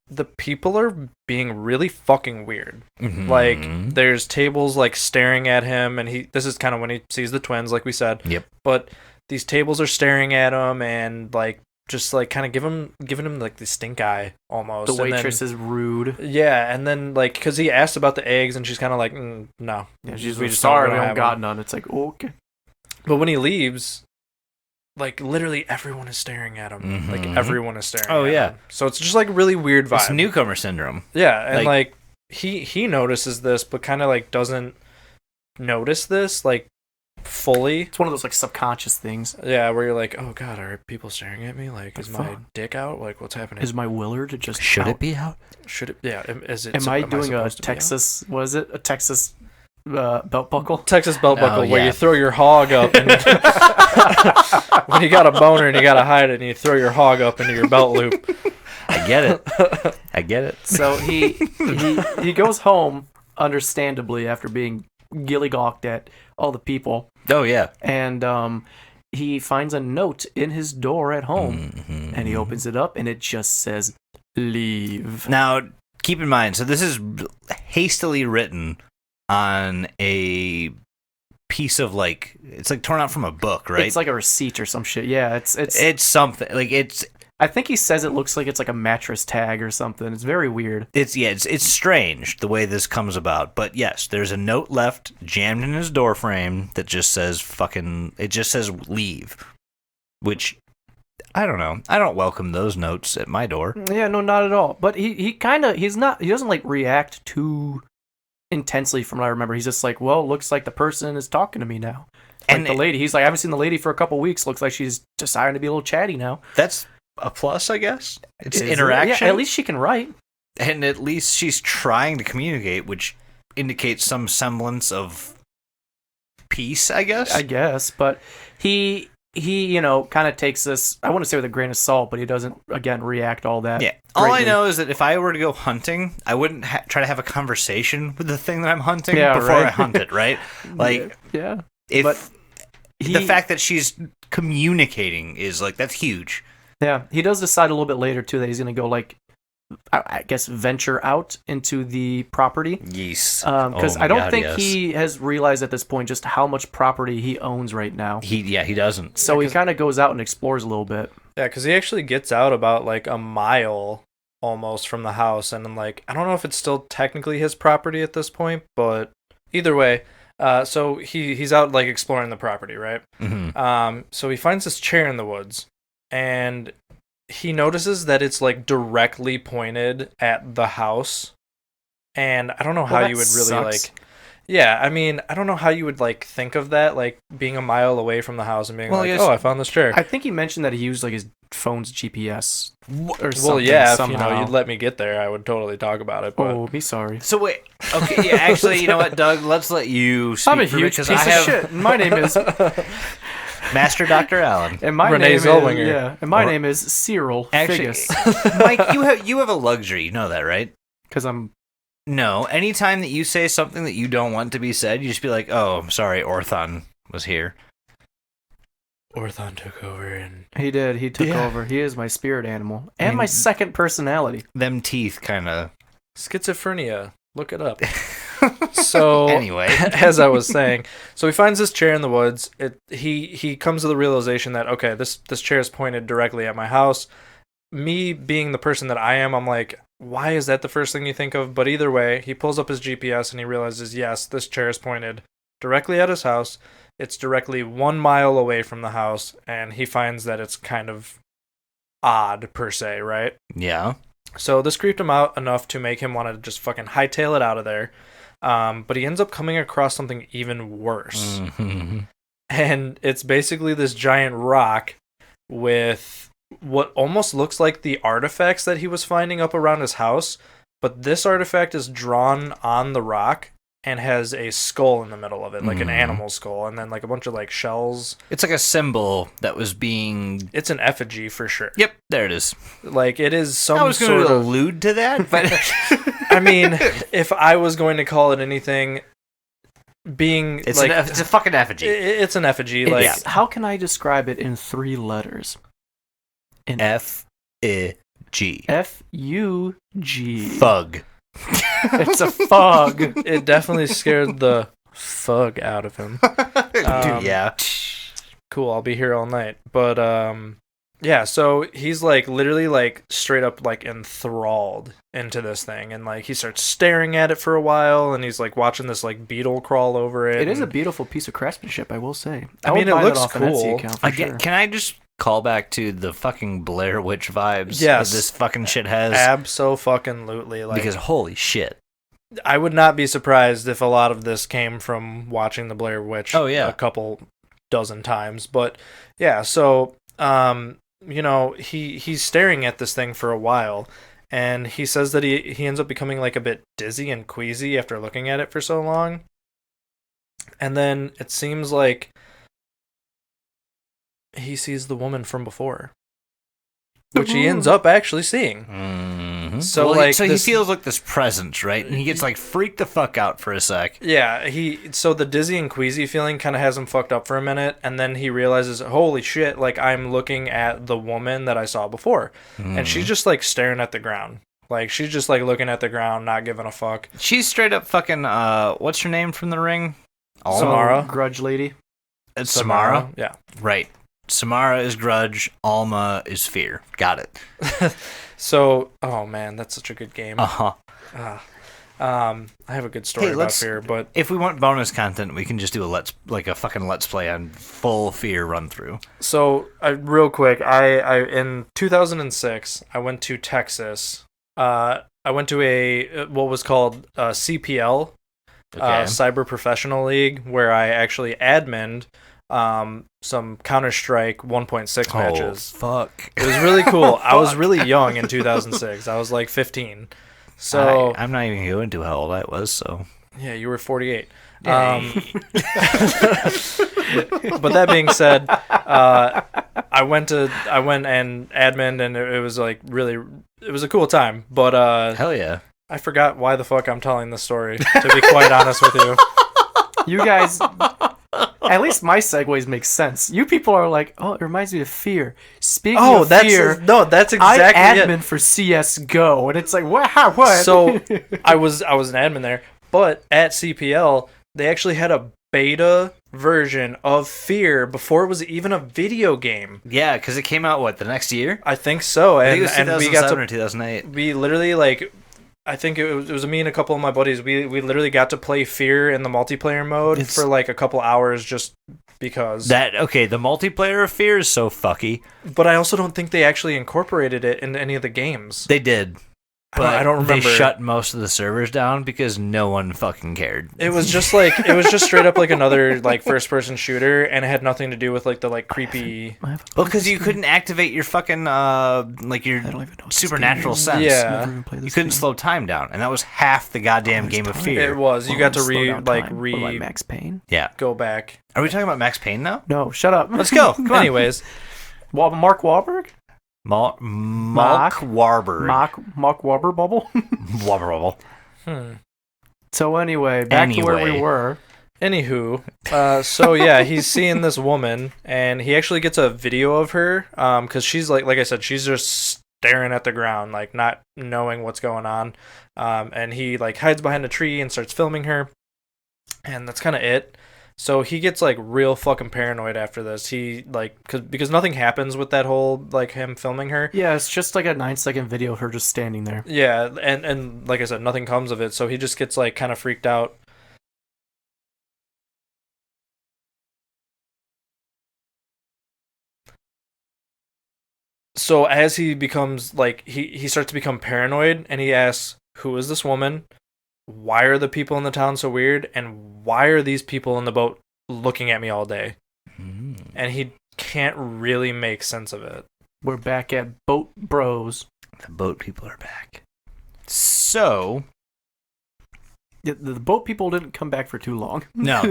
the people are being really fucking weird. Mhm. Like, there's tables like staring at him, and this is kind of when he sees the twins, like we said. Yep. But these tables are staring at him and like just like kind of giving him like the stink eye almost. The And then- waitress is rude. yeah, and then like because he asked about the eggs, and she's kind of like, no. Yeah, she's We like, just sorry, don't we don't have got them." none. It's like, okay. But when he leaves, like literally everyone is staring at him. Mhm. Like everyone is staring. Oh, at yeah. him. So it's just like really weird vibe. It's newcomer syndrome. Yeah, and Like- like he notices this, but kind of like doesn't notice this like fully. It's one of those like subconscious things. Yeah, where you're like, oh god, are people staring at me? Like, is Fuck. my dick out? Like, what's happening? Is my Willard just Should out? it be out? Should it? Yeah, is it? Am I doing a supposed to be out? Texas? What is it? A Texas belt buckle? Texas belt buckle Oh, where yeah. you throw your hog up and when you got a boner and you gotta hide it and you throw your hog up into your belt loop. I get it. I get it. So he goes home, understandably, after being gilly-gawked at all the people, Oh yeah. and he finds a note in his door at home, Mhm. and he opens it up, and it just says, "Leave." Now, keep in mind, so this is hastily written on a piece of like it's like torn out from a book, right? It's like a receipt or some shit. Yeah, it's. It's something like it's I think he says it looks like it's like a mattress tag or something. It's very weird. it's strange the way this comes about. But yes, there's a note left jammed in his door frame that just says it just says leave. Which I don't know. I don't welcome those notes at my door. Yeah, no, not at all. But he doesn't like react too intensely from what I remember. He's just like, well, looks like the person is talking to me now. Like And the lady, he's like, I haven't seen the lady for a couple weeks. Looks like she's deciding to be a little chatty now. That's a plus, I guess. It's Is it? interaction. Yeah, at least she can write. And at least she's trying to communicate, which indicates some semblance of peace, I guess. I guess, but he kind of takes this, I want to say with a grain of salt, but he doesn't, again, react all that. Yeah. All I greatly. know is that if I were to go hunting, I wouldn't try to have a conversation with the thing that I'm hunting Yeah, before right. I hunt it, right? Like, yeah. if But the fact that she's communicating is like, that's huge. Yeah, he does decide a little bit later too that he's gonna go like I guess, venture out into the property. Yes. Because I don't think he has realized at this point just how much property he owns right now. He doesn't. So he kind of goes out and explores a little bit. Yeah, because he actually gets out about like a mile almost from the house, and then like I don't know if it's still technically his property at this point, but either way, so he's out like exploring the property, right? Mm-hmm. So he finds this chair in the woods, and he notices that it's like directly pointed at the house, and I don't know how you would really sucks. like. Yeah, I mean, I don't know how you would like think of that, like being a mile away from the house and being oh, I found this chair. I think he mentioned that he used like his phone's GPS or something. Well, yeah, somehow. if you'd let me get there, I would totally talk about it. But Oh, be sorry. So wait, okay, yeah, actually, you know what, Doug? Let's let you speak. I'm a for huge because piece I of have shit. My name is Master Dr. Allen. and my Renee name Zellweger. is and my name is Cyril Actually, Figgis. Mike, you have a luxury. You know that, right? Because I'm No. Anytime that you say something that you don't want to be said, you just be like, "Oh, I'm sorry, Orthon was here." Orthon took over, and he did. He took over. He is my spirit animal and my second personality. Them teeth kind of. schizophrenia. Look it up. So Anyway, as I was saying, so he finds this chair in the woods. He comes to the realization that okay, this chair is pointed directly at my house. Me being the person that I am, I'm like, why is that the first thing you think of? But either way, he pulls up his GPS and he realizes, yes, this chair is pointed directly at his house. It's directly 1 mile away from the house, and he finds that it's kind of odd, per se, right? yeah. So this creeped him out enough to make him want to just fucking hightail it out of there. But he ends up coming across something even worse. Mm-hmm. And it's basically this giant rock with what almost looks like the artifacts that he was finding up around his house. But this artifact is drawn on the rock and has a skull in the middle of it, like an animal skull, and then like a bunch of like shells. It's like a symbol that was being. It's an effigy for sure. Yep, there it is. Like it is some I was going sort to of. allude to that, but I mean, if I was going to call it anything, being it's like it's a fucking effigy. it's an effigy. Like It's, how can I describe it in 3 letters? In F-I-G. F-U-G. Fug. It's a fog. it definitely scared the fug out of him. Yeah. Cool, I'll be here all night. But yeah, so he's like literally like straight up like enthralled into this thing, and like he starts staring at it for a while, and he's like watching this like beetle crawl over it. It is a and- beautiful piece of craftsmanship, I will say. I mean, would it buy looks that off an Etsy cool. account for sure. Can I just call back to the fucking Blair Witch vibes Yes. that this fucking shit has? Abso-fucking-lutely. Like, Because holy shit. I would not be surprised if a lot of this came from watching the Blair Witch Oh, yeah. a couple dozen times. But yeah, so you know, he's staring at this thing for a while, and he says that he ends up becoming like a bit dizzy and queasy after looking at it for so long. And then it seems like he sees the woman from before, which he ends up actually seeing. Mm-hmm. So, Well, like, so this- he feels like this presence, right? And he gets like freaked the fuck out for a sec. Yeah, so the dizzy and queasy feeling kind of has him fucked up for a minute, and then he realizes, holy shit, like I'm looking at the woman that I saw before, and she's just like staring at the ground. Like she's just like looking at the ground, not giving a fuck. She's straight up fucking what's her name from The Ring? Samara. Grudge lady. It's Samara. Yeah. Right. Samara is Grudge, Alma is Fear. Got it. So, oh man, that's such a good game. Uh-huh. I have a good story Hey, about Fear, but If we want bonus content, we can just do a fucking let's play on full Fear run through. so real quick, I in 2006, I went to Texas. I went to a what was called CPL, Okay. Cyber Professional League, where I actually adminned some Counter-Strike 1.6 matches. Fuck. It was really cool. I was really young in 2006. I was like 15. So I'm not even going to how old I was, so. yeah, you were 48. Yay. But that being said, I went and admin, and it was like really, it was a cool time. But Hell yeah. I forgot why the fuck I'm telling this story. To be quite honest with you, You guys At least my segues make sense. You people are like, oh, it reminds me of Fear. Speaking of that's Fear, that's exactly I'm it. admin for CS:GO, and it's like, what? So I was an admin there, but at CPL they actually had a beta version of Fear before it was even a video game. Yeah, because it came out the next year. I think so, I think it and was we got 2007 to or 2008. we literally I think it was me and a couple of my buddies. We literally got to play Fear in the multiplayer mode for like a couple hours just because. The multiplayer of Fear is so fucky. But I also don't think they actually incorporated it into any of the games. They did. But I don't remember. They shut most of the servers down because no one fucking cared. It was just straight up like another like first person shooter, and it had nothing to do with like the like creepy. Well, because you couldn't activate your fucking your supernatural sense. Yeah, you couldn't slow time down, and that was half the goddamn game of Fear. It was. You got to What about Max Payne? Yeah. Go back. Are we talking about Max Payne now? No, shut up. Let's go. Come on. Anyways, Mark Wahlberg? Mark Wahlberg. Mark Wahlberg bubble? Wahlberg. So anyway, back to where we were. Anywho, so yeah, he's seeing this woman, and he actually gets a video of her, because she's like I said, she's just staring at the ground, like not knowing what's going on, and he like hides behind a tree and starts filming her, and that's kind of it. So he gets like real fucking paranoid after this. He like because nothing happens with that whole like him filming her. Yeah, it's just like a 9-second video of her just standing there. Yeah, and like I said, nothing comes of it. So he just gets like kind of freaked out. So as he becomes like he starts to become paranoid, and he asks, "Who is this woman? Why are the people in the town so weird? And why are these people in the boat looking at me all day?" And he can't really make sense of it. We're back at Boat Bros. The boat people are back. So The boat people didn't come back for too long. no,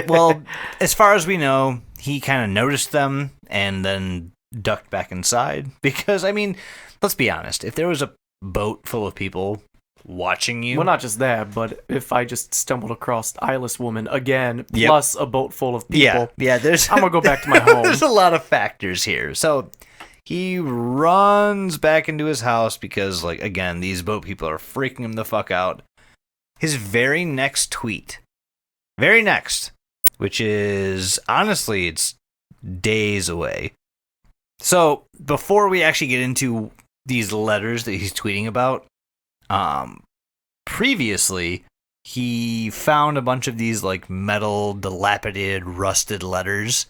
well, as far as we know, he kind of noticed them and then ducked back inside. Because, I mean, let's be honest. If there was a boat full of people watching you... Well, not just that, but if I just stumbled across Eyeless Woman again, plus a boat full of people, yeah, there's... I'm going to go back to my home. There's a lot of factors here. So he runs back into his house because, like, again, these boat people are freaking him the fuck out. His very next tweet, which is, honestly, it's days away. So before we actually get into these letters that he's tweeting about, previously he found a bunch of these like metal, dilapidated, rusted letters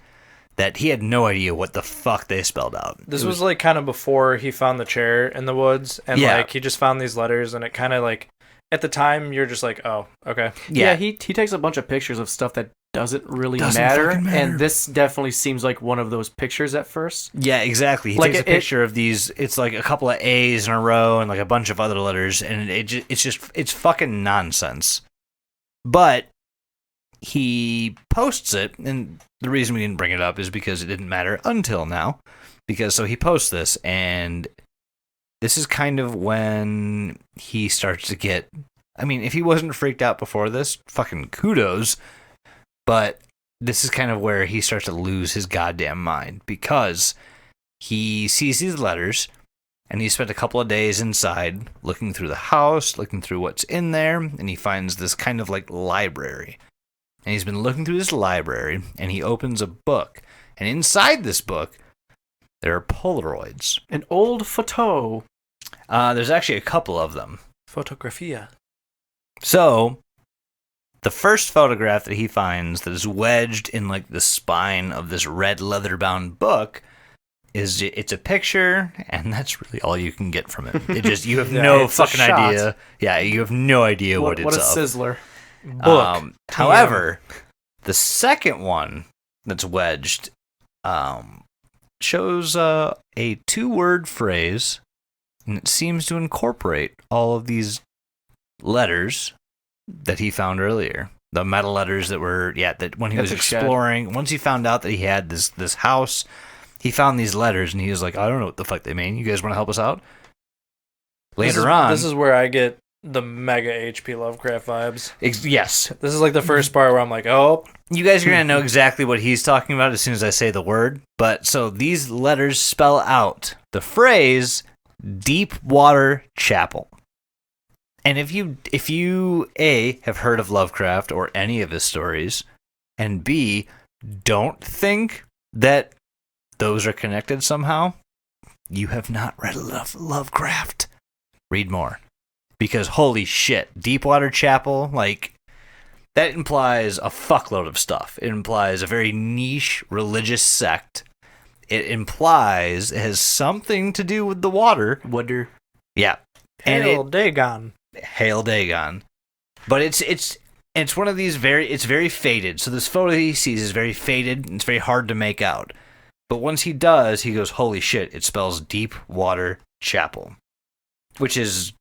that he had no idea what the fuck they spelled out. This was like kind of before he found the chair in the woods, and like he just found these letters, and it kind of like at the time you're just like, oh, okay. Yeah, he takes a bunch of pictures of stuff that doesn't really matter, and this definitely seems like one of those pictures at first. Yeah, exactly. He takes a picture of these. It's like a couple of A's in a row and like a bunch of other letters, and it's fucking nonsense. But he posts it, and the reason we didn't bring it up is because it didn't matter until now. So he posts this, and this is kind of when he starts to get... I mean, if he wasn't freaked out before this, fucking kudos. But this is kind of where he starts to lose his goddamn mind, because he sees these letters, and he spent a couple of days inside looking through the house, looking through what's in there, and he finds this kind of like library. And he's been looking through this library, and he opens a book. And inside this book, there are Polaroids. An old photo. There's actually a couple of them. Fotografia. So, the first photograph that he finds that is wedged in like the spine of this red leather-bound book it's a picture, and that's really all you can get from it. It just you have no fucking idea. Yeah, you have no idea what it's What a of. sizzler. Book. However, the second one that's wedged shows a 2-word phrase, and it seems to incorporate all of these letters that he found earlier. The metal letters that were, that when he was exploring, once he found out that he had this house, he found these letters, and he was like, I don't know what the fuck they mean. You guys want to help us out? Later on... This is where I get the mega HP Lovecraft vibes. Yes. This is like the first part where I'm like, oh, You guys are going to know exactly what he's talking about as soon as I say the word. But so these letters spell out the phrase Deep Water Chapel. And if you A, have heard of Lovecraft or any of his stories, and B, don't think that those are connected somehow, you have not read enough Lovecraft. Read more. Because holy shit, Deepwater Chapel, like, that implies a fuckload of stuff. It implies a very niche religious sect. It implies it has something to do with the water. Water. Yeah. And Hail Dagon. Hail Dagon. But it's one of these it's very faded. So this photo he sees is very faded and it's very hard to make out. But once he does, he goes, holy shit, it spells Deep Water Chapel. Which is,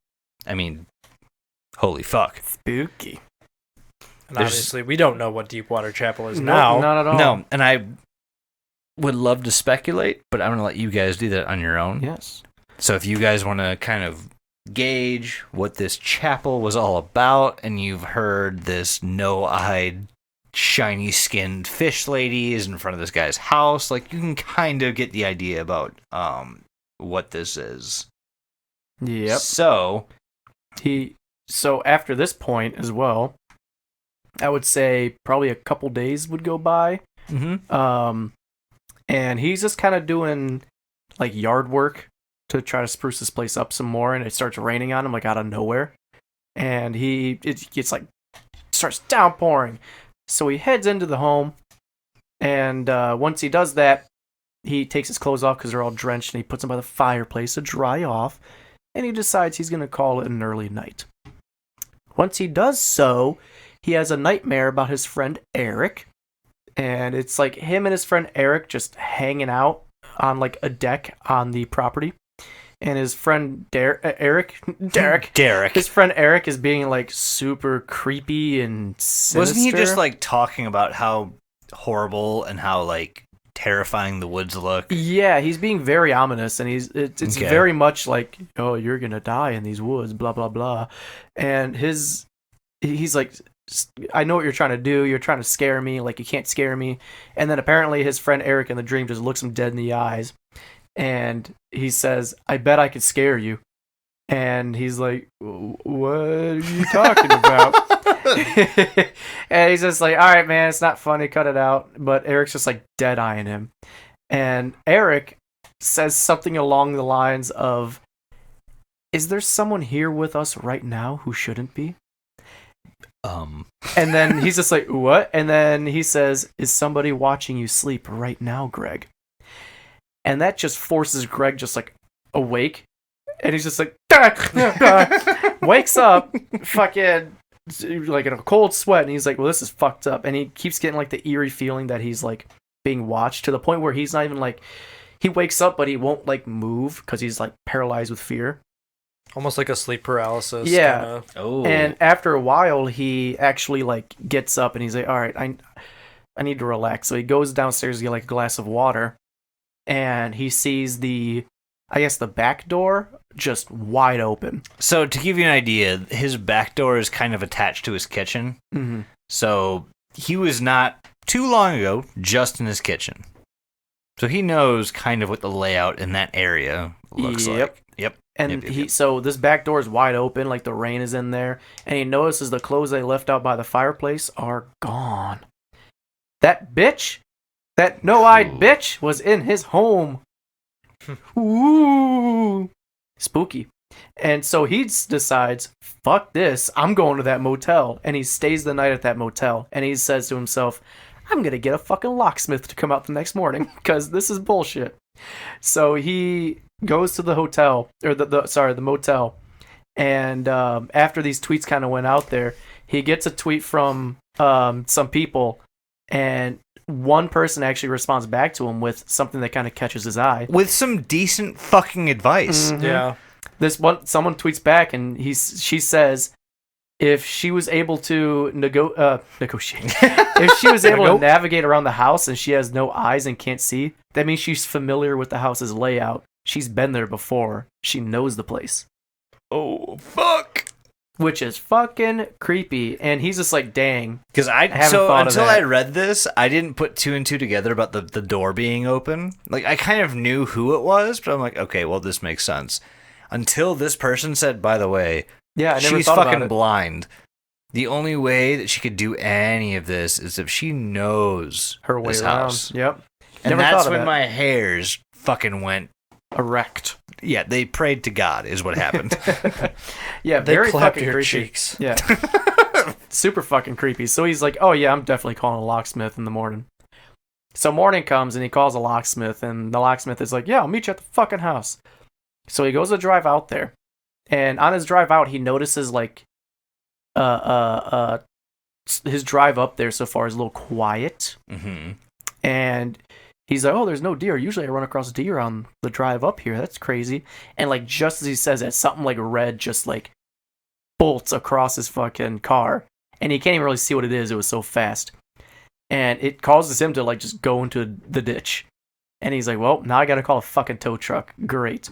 I mean, holy fuck. Spooky. And obviously, we don't know what Deepwater Chapel is now. Not at all. No, and I would love to speculate, but I'm going to let you guys do that on your own. Yes. So if you guys want to kind of gauge what this chapel was all about, and you've heard this no-eyed, shiny-skinned fish lady is in front of this guy's house, like, you can kind of get the idea about what this is. Yep. So after this point as well, I would say probably a couple days would go by. Mm-hmm. And he's just kind of doing like yard work to try to spruce this place up some more, and it starts raining on him like out of nowhere. And it gets like starts downpouring. So he heads into the home, and once he does that, he takes his clothes off because they're all drenched, and he puts them by the fireplace to dry off, and he decides he's going to call it an early night. Once he does so, he has a nightmare about his friend Eric, and it's like him and his friend Eric just hanging out on like a deck on the property. And his friend Derek, his friend Eric is being like super creepy and sinister. Wasn't he just like talking about how horrible and how like terrifying the woods look? Yeah, he's being very ominous, and it's Okay. very much like, oh, you're gonna die in these woods, blah blah blah. And he's like, I know what you're trying to do. You're trying to scare me. Like, you can't scare me. And then apparently his friend Eric in the dream just looks him dead in the eyes. And he says, I bet I could scare you. And he's like, what are you talking about? And he's just like, all right, man, it's not funny. Cut it out. But Eric's just like dead-eyeing him. And Eric says something along the lines of, is there someone here with us right now who shouldn't be? And then he's just like, what? And then he says, is somebody watching you sleep right now, Greg? And that just forces Greg just like awake. And he's just like, wakes up, fucking like in a cold sweat. And he's like, well, this is fucked up. And he keeps getting like the eerie feeling that he's like being watched, to the point where he's not even like, he wakes up, but he won't like move because he's like paralyzed with fear. Almost like a sleep paralysis. Yeah. Kinda. Oh. And after a while, he actually like gets up and he's like, all right, I need to relax. So he goes downstairs to get like a glass of water, and he sees the back door just wide open. So to give you an idea, his back door is kind of attached to his kitchen. Mm-hmm. So he was not too long ago just in his kitchen. So he knows kind of what the layout in that area looks like. Yep. And Yep. so this back door is wide open, like the rain is in there, and he notices the clothes they left out by the fireplace are gone. That bitch, that no-eyed bitch, was in his home. Ooh, spooky. And so he decides, fuck this, I'm going to that motel. And he stays the night at that motel. And he says to himself, I'm going to get a fucking locksmith to come out the next morning, because this is bullshit. So he goes to the hotel, or the motel. And after these tweets kind of went out there, he gets a tweet from some people. And one person actually responds back to him with something that kind of catches his eye. With some decent fucking advice. Mhm. Yeah. Someone tweets back, and she says, if she was able to negotiate, if she was able to navigate around the house and she has no eyes and can't see, that means she's familiar with the house's layout. She's been there before. She knows the place. Oh, fuck. which is fucking creepy. And he's just like, dang. Because until I read this, I didn't put two and two together about the door being open. Like, I kind of knew who it was, but I'm like, okay, well, this makes sense. Until this person said, by the way, yeah, I never she's thought about fucking it. blind. The only way that she could do any of this is if she knows Her way this around. house. Yep. And Never that's thought of when that. my hairs fucking went. Erect. Yeah, they prayed to God is what happened. Yeah, They very clapped fucking your creepy. cheeks. Yeah. Super fucking creepy. So he's like, oh yeah, I'm definitely calling a locksmith in the morning. So morning comes and he calls a locksmith, and the locksmith is like, yeah, I'll meet you at the fucking house. So he goes to drive out there. And on his drive out, he notices like his drive up there so far is a little quiet. Mm-hmm. And he's like, oh, there's no deer. Usually I run across deer on the drive up here. That's crazy. And like just as he says that, something like red just like bolts across his fucking car. And he can't even really see what it is. It was so fast. And it causes him to like just go into the ditch. And he's like, well, now I got to call a fucking tow truck. Great.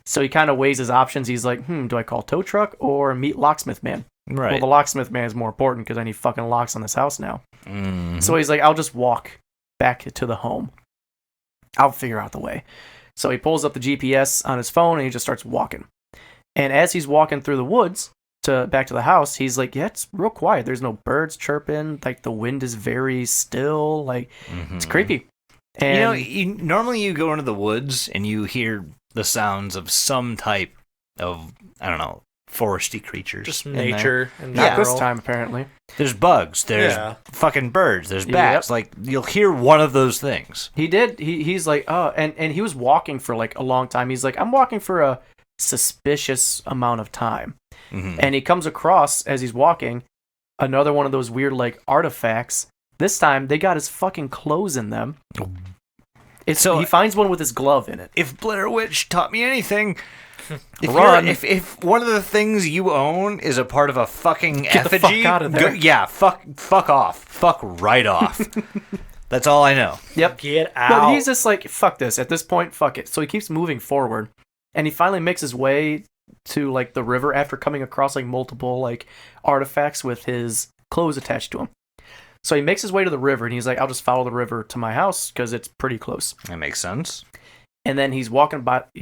So he kind of weighs his options. He's like, do I call tow truck or meet locksmith man? Right. Well, the locksmith man is more important because I need fucking locks on this house now. Mm-hmm. So he's like, I'll just walk back to the home. I'll figure out the way. So he pulls up the GPS on his phone and he just starts walking. And as he's walking through the woods back to the house, he's like, yeah, it's real quiet. There's no birds chirping. Like the wind is very still. Like it's creepy. And normally you go into the woods and you hear the sounds of some type of, I don't know, foresty creatures. Just in there. nature. In not this general. time apparently. There's bugs. There's Yeah. fucking birds. There's bats. Yep. Like, you'll hear one of those things. He did. He's like, oh, and he was walking for like a long time. He's like, I'm walking for a suspicious amount of time. Mm-hmm. And he comes across, as he's walking, another one of those weird, like, artifacts. This time, they got his fucking clothes in them. So- he finds one with his glove in it. If Blair Witch taught me anything, Run. if one of the things you own is a part of a fucking Get the effigy, fuck out of there. fuck off. Fuck right off. That's all I know. Yep. Get out. But he's just like, fuck this. At this point, fuck it. So he keeps moving forward. And he finally makes his way to, like, the river after coming across, like, multiple, like, artifacts with his clothes attached to him. So he makes his way to the river, and he's like, I'll just follow the river to my house because it's pretty close. That makes sense. And then he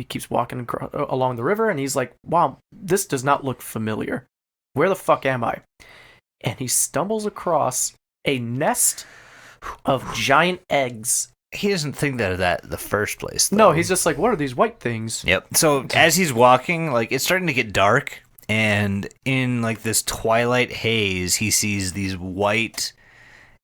keeps walking along the river, and he's like, wow, this does not look familiar. Where the fuck am I? And he stumbles across a nest of giant eggs. He doesn't think that of that in the first place, though. No, he's just like, what are these white things? Yep. So as he's walking, like, it's starting to get dark, and in, like, this twilight haze, he sees these white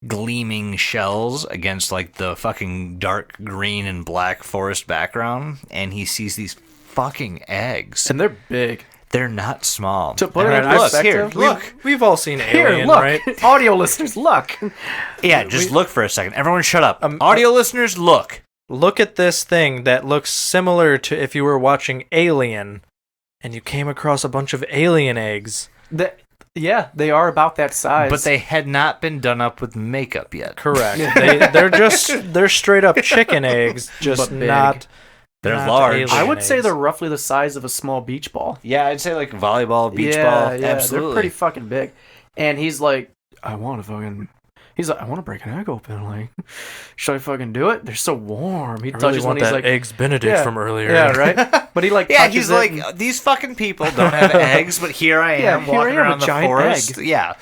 gleaming shells against, like, the fucking dark green and black forest background, and he sees these fucking eggs. And they're big. They're not small. To put it in Look, perspective, here, look. We've all seen Here, Alien, look. right? Audio listeners, look. Yeah, just look for a second. Everyone shut up. Audio listeners, look. Look at this thing that looks similar to if you were watching Alien and you came across a bunch of alien eggs. Yeah, they are about that size. But they had not been done up with makeup yet. Correct. They're straight up chicken eggs, just But big. not. They're not large. alien I would say eggs. they're roughly the size of a small beach ball. Yeah, I'd say like volleyball, beach yeah, ball. Yeah, Absolutely. they're pretty fucking big. And he's like, I want to break an egg open. Like, should I fucking do it? They're so warm. He I really touches one. want He's that like, eggs Benedict Yeah. from earlier. yeah, right. But he like, Yeah, touches he's it like, and- these fucking people don't have eggs, but here I Yeah, am here I walking am, a around the giant forest. egg. Yeah.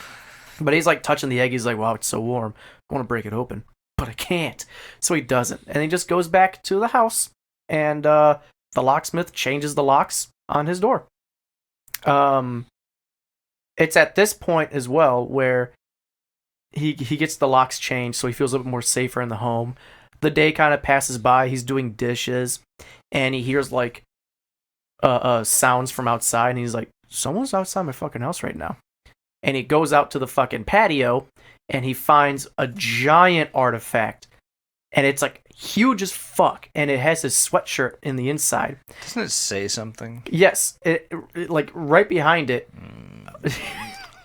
But he's like touching the egg. He's like, wow, it's so warm. I want to break it open, but I can't. So he doesn't. And he just goes back to the house, and the locksmith changes the locks on his door. It's at this point as well where he gets the locks changed, so he feels a bit more safer in the home. The day kind of passes by. He's doing dishes, and he hears like sounds from outside, and he's like, someone's outside my fucking house right now. And he goes out to the fucking patio, and he finds a giant artifact. And it's like huge as fuck, and it has his sweatshirt in the inside. Doesn't it say something? Yes, it like right behind it.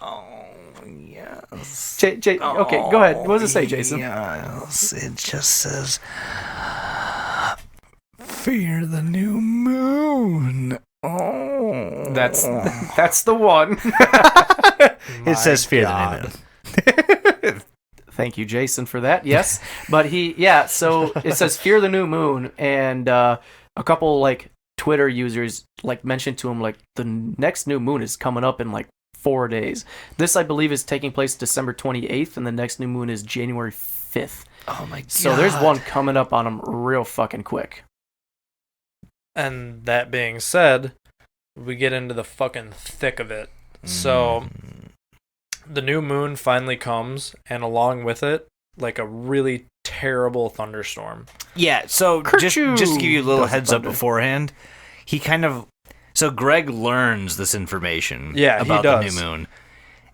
Oh, yes. Okay, go ahead. What does it say, Jason? Yes, it just says, fear the new moon. Oh. That's the one. It says fear God. the new moon. Thank you, Jason, for that. Yes, but so it says fear the new moon, and a couple like Twitter users like mentioned to him like the next new moon is coming up in like 4 days. This I believe is taking place December 28th, and the next new moon is January 5th. Oh my god. So there's one coming up on him real fucking quick. And that being said, we get into the fucking thick of it. So the new moon finally comes, and along with it, like a really terrible thunderstorm. Yeah, so just to give you a little heads up beforehand, he kind of... So Greg learns this information about the new moon.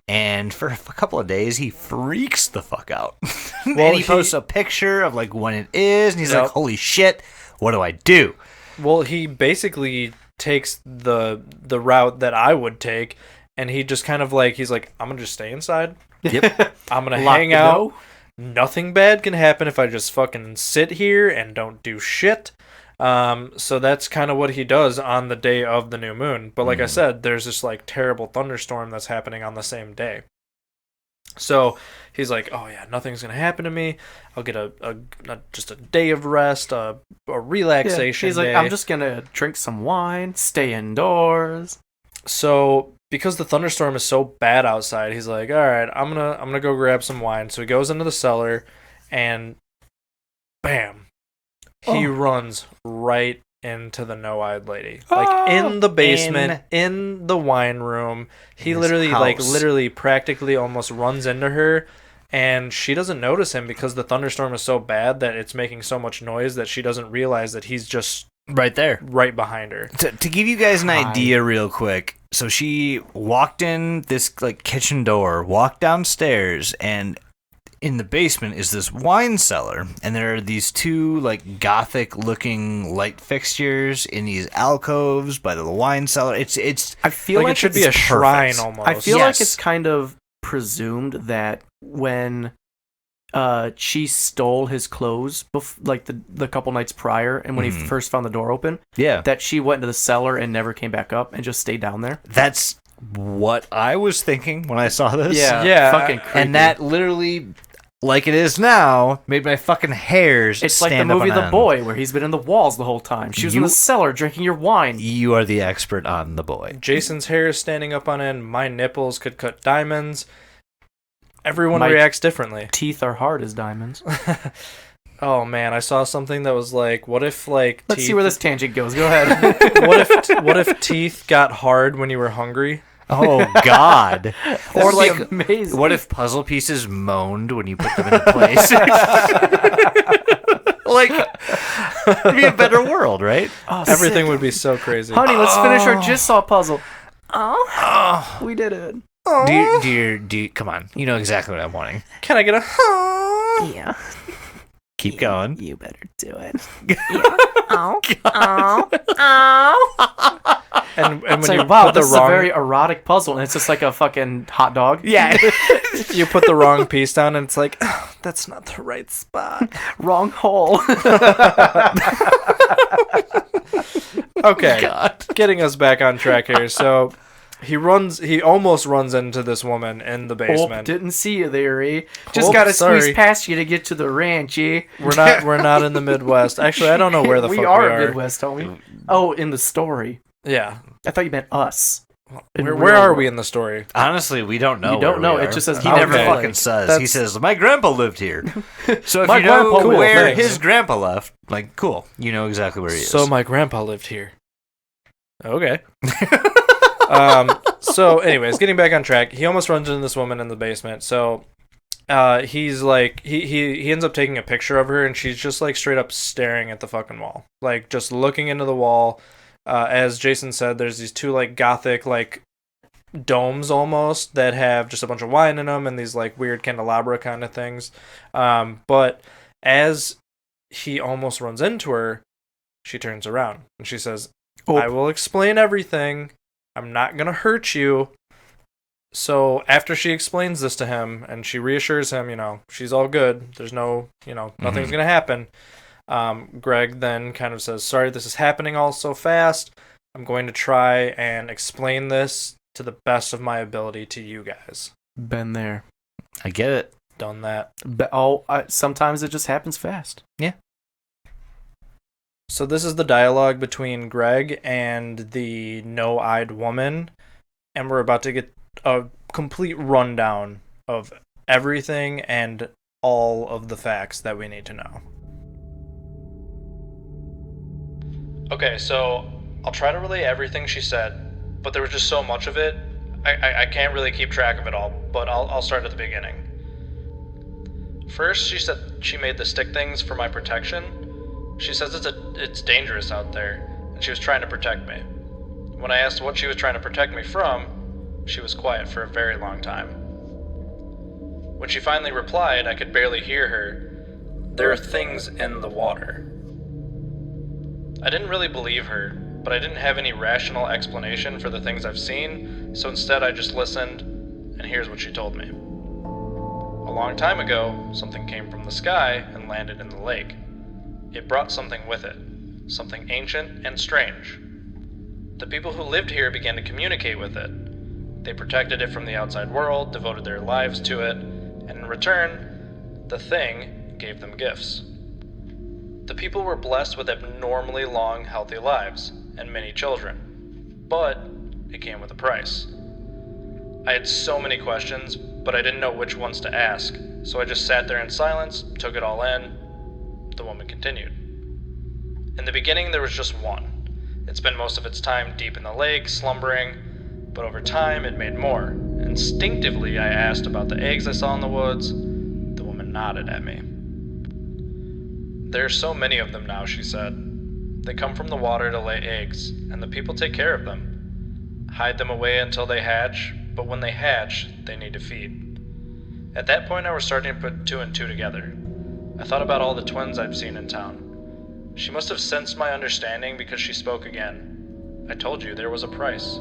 And for a couple of days, he freaks the fuck out. And he posts a picture of like when it is, and he's like, holy shit, what do I do? Well, he basically takes the route that I would take, and he just kind of like, he's like, I'm going to just stay inside. Yep. I'm going to hang out. Nothing bad can happen if I just fucking sit here and don't do shit. So that's kind of what he does on the day of the new moon. But like I said, there's this like terrible thunderstorm that's happening on the same day. So he's like, oh yeah, nothing's going to happen to me. I'll get just a day of rest, a relaxation He's like, day. I'm just going to drink some wine, stay indoors. So because the thunderstorm is so bad outside, he's like, all right, I'm gonna go grab some wine. So he goes into the cellar, and bam, he runs right into the no-eyed lady, like in the basement, in the wine room. He literally practically almost runs into her, and she doesn't notice him because the thunderstorm is so bad that it's making so much noise that she doesn't realize that he's just right there, right behind her. To give you guys an idea real quick, so she walked in this like kitchen door, walked downstairs, and in the basement is this wine cellar, and there are these two like gothic looking light fixtures in these alcoves by the wine cellar. It's I feel like it should be a shrine almost. I feel like it's kind of presumed that when she stole his clothes like the couple nights prior, and when he first found the door open, that she went into the cellar and never came back up and just stayed down there. That's what I was thinking when I saw this. Yeah, fucking creepy. And that literally, like it is now, made my fucking hairs It's like the stand up movie on The end. Boy, where he's been in the walls the whole time. She was in the cellar drinking your wine. You are the expert on The Boy. Jason's hair is standing up on end. My nipples could cut diamonds. Everyone reacts differently. Teeth are hard as diamonds. Oh man, I saw something that was like, what if like Let's see where this tangent goes. Go ahead. what if teeth got hard when you were hungry? Oh God! Or like, amazing. What if puzzle pieces moaned when you put them into place? Like, it'd be a better world, right? Oh, Everything sick. would be so crazy. Honey, let's finish our jigsaw puzzle. Oh, we did it. Do you, come on. You know exactly what I'm wanting. Can I get a Yeah. Keep going. You better do it. And when Say, you wow, put the this is a wrong very erotic puzzle, and it's just like a fucking hot dog. Yeah. you put the wrong piece down, and it's like, oh, that's not the right spot. Wrong hole. Okay, God. Getting us back on track here. So he almost runs into this woman in the basement. Didn't see you there, eh? Just Oh, gotta sorry. squeeze past you to get to the ranch, eh? We're not in the Midwest. Actually, I don't know where the fuck we are. We are Midwest, aren't we? Oh, in the story. Yeah. I thought you meant us. Where are we in the story? Honestly, we don't know. You don't where know. we It are. just says he never okay. fucking says. He That's- says my grandpa lived here. So if My you know grandpa where lived. his grandpa left, like cool, you know exactly where he is. So my grandpa lived here. Okay. So anyways, getting back on track, he almost runs into this woman in the basement. So he's like he ends up taking a picture of her, and she's just like straight up staring at the fucking wall, like just looking into the wall. As Jason said, there's these two like gothic like domes almost that have just a bunch of wine in them and these like weird candelabra kind of things. But as he almost runs into her, she turns around and she says, I will explain everything. I'm not going to hurt you. So after she explains this to him and she reassures him, she's all good. There's no, nothing's going to happen. Greg then kind of says, sorry, this is happening all so fast. I'm going to try and explain this to the best of my ability to you guys. Been there. I get it. Done that. Sometimes it just happens fast. Yeah. So this is the dialogue between Greg and the no-eyed woman, and we're about to get a complete rundown of everything and all of the facts that we need to know. Okay, so I'll try to relay everything she said, but there was just so much of it, I can't really keep track of it all, but I'll start at the beginning. First, she said she made the stick things for my protection. She says it's dangerous out there, and she was trying to protect me. When I asked what she was trying to protect me from, she was quiet for a very long time. When she finally replied, I could barely hear her. There are things in the water. I didn't really believe her, but I didn't have any rational explanation for the things I've seen, so instead I just listened, and here's what she told me. A long time ago, something came from the sky and landed in the lake. It brought something with it, something ancient and strange. The people who lived here began to communicate with it. They protected it from the outside world, devoted their lives to it, and in return, the thing gave them gifts. The people were blessed with abnormally long, healthy lives, and many children. But it came with a price. I had so many questions, but I didn't know which ones to ask, so I just sat there in silence, took it all in. The woman continued. In the beginning, there was just one. It spent most of its time deep in the lake, slumbering, but over time, it made more. Instinctively, I asked about the eggs I saw in the woods. The woman nodded at me. There are so many of them now, she said. They come from the water to lay eggs, and the people take care of them. Hide them away until they hatch, but when they hatch, they need to feed. At that point, I was starting to put two and two together. I thought about all the twins I've seen in town. She must have sensed my understanding because she spoke again. I told you there was a price.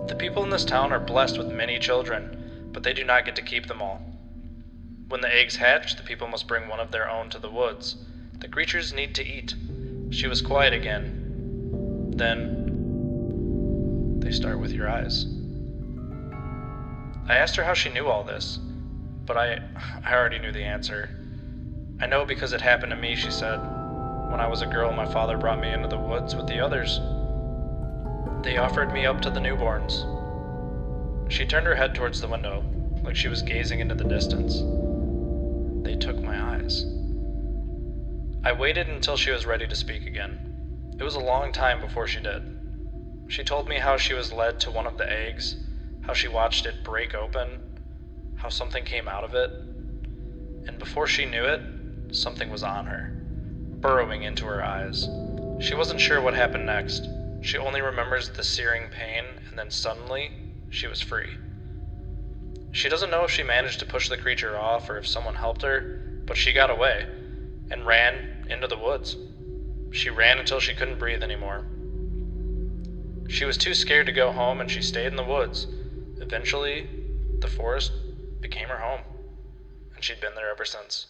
The people in this town are blessed with many children, but they do not get to keep them all. When the eggs hatch, the people must bring one of their own to the woods. The creatures need to eat. She was quiet again. Then, they start with your eyes. I asked her how she knew all this, but I already knew the answer. I know because it happened to me, she said. When I was a girl, my father brought me into the woods with the others. They offered me up to the newborns. She turned her head towards the window, like she was gazing into the distance. They took my eyes. I waited until she was ready to speak again. It was a long time before she did. She told me how she was led to one of the eggs, how she watched it break open, how something came out of it, and before she knew it, something was on her, burrowing into her eyes. She wasn't sure what happened next. She only remembers the searing pain, and then suddenly, she was free. She doesn't know if she managed to push the creature off or if someone helped her, but she got away and ran into the woods. She ran until she couldn't breathe anymore. She was too scared to go home and she stayed in the woods. Eventually, the forest became her home, and she'd been there ever since.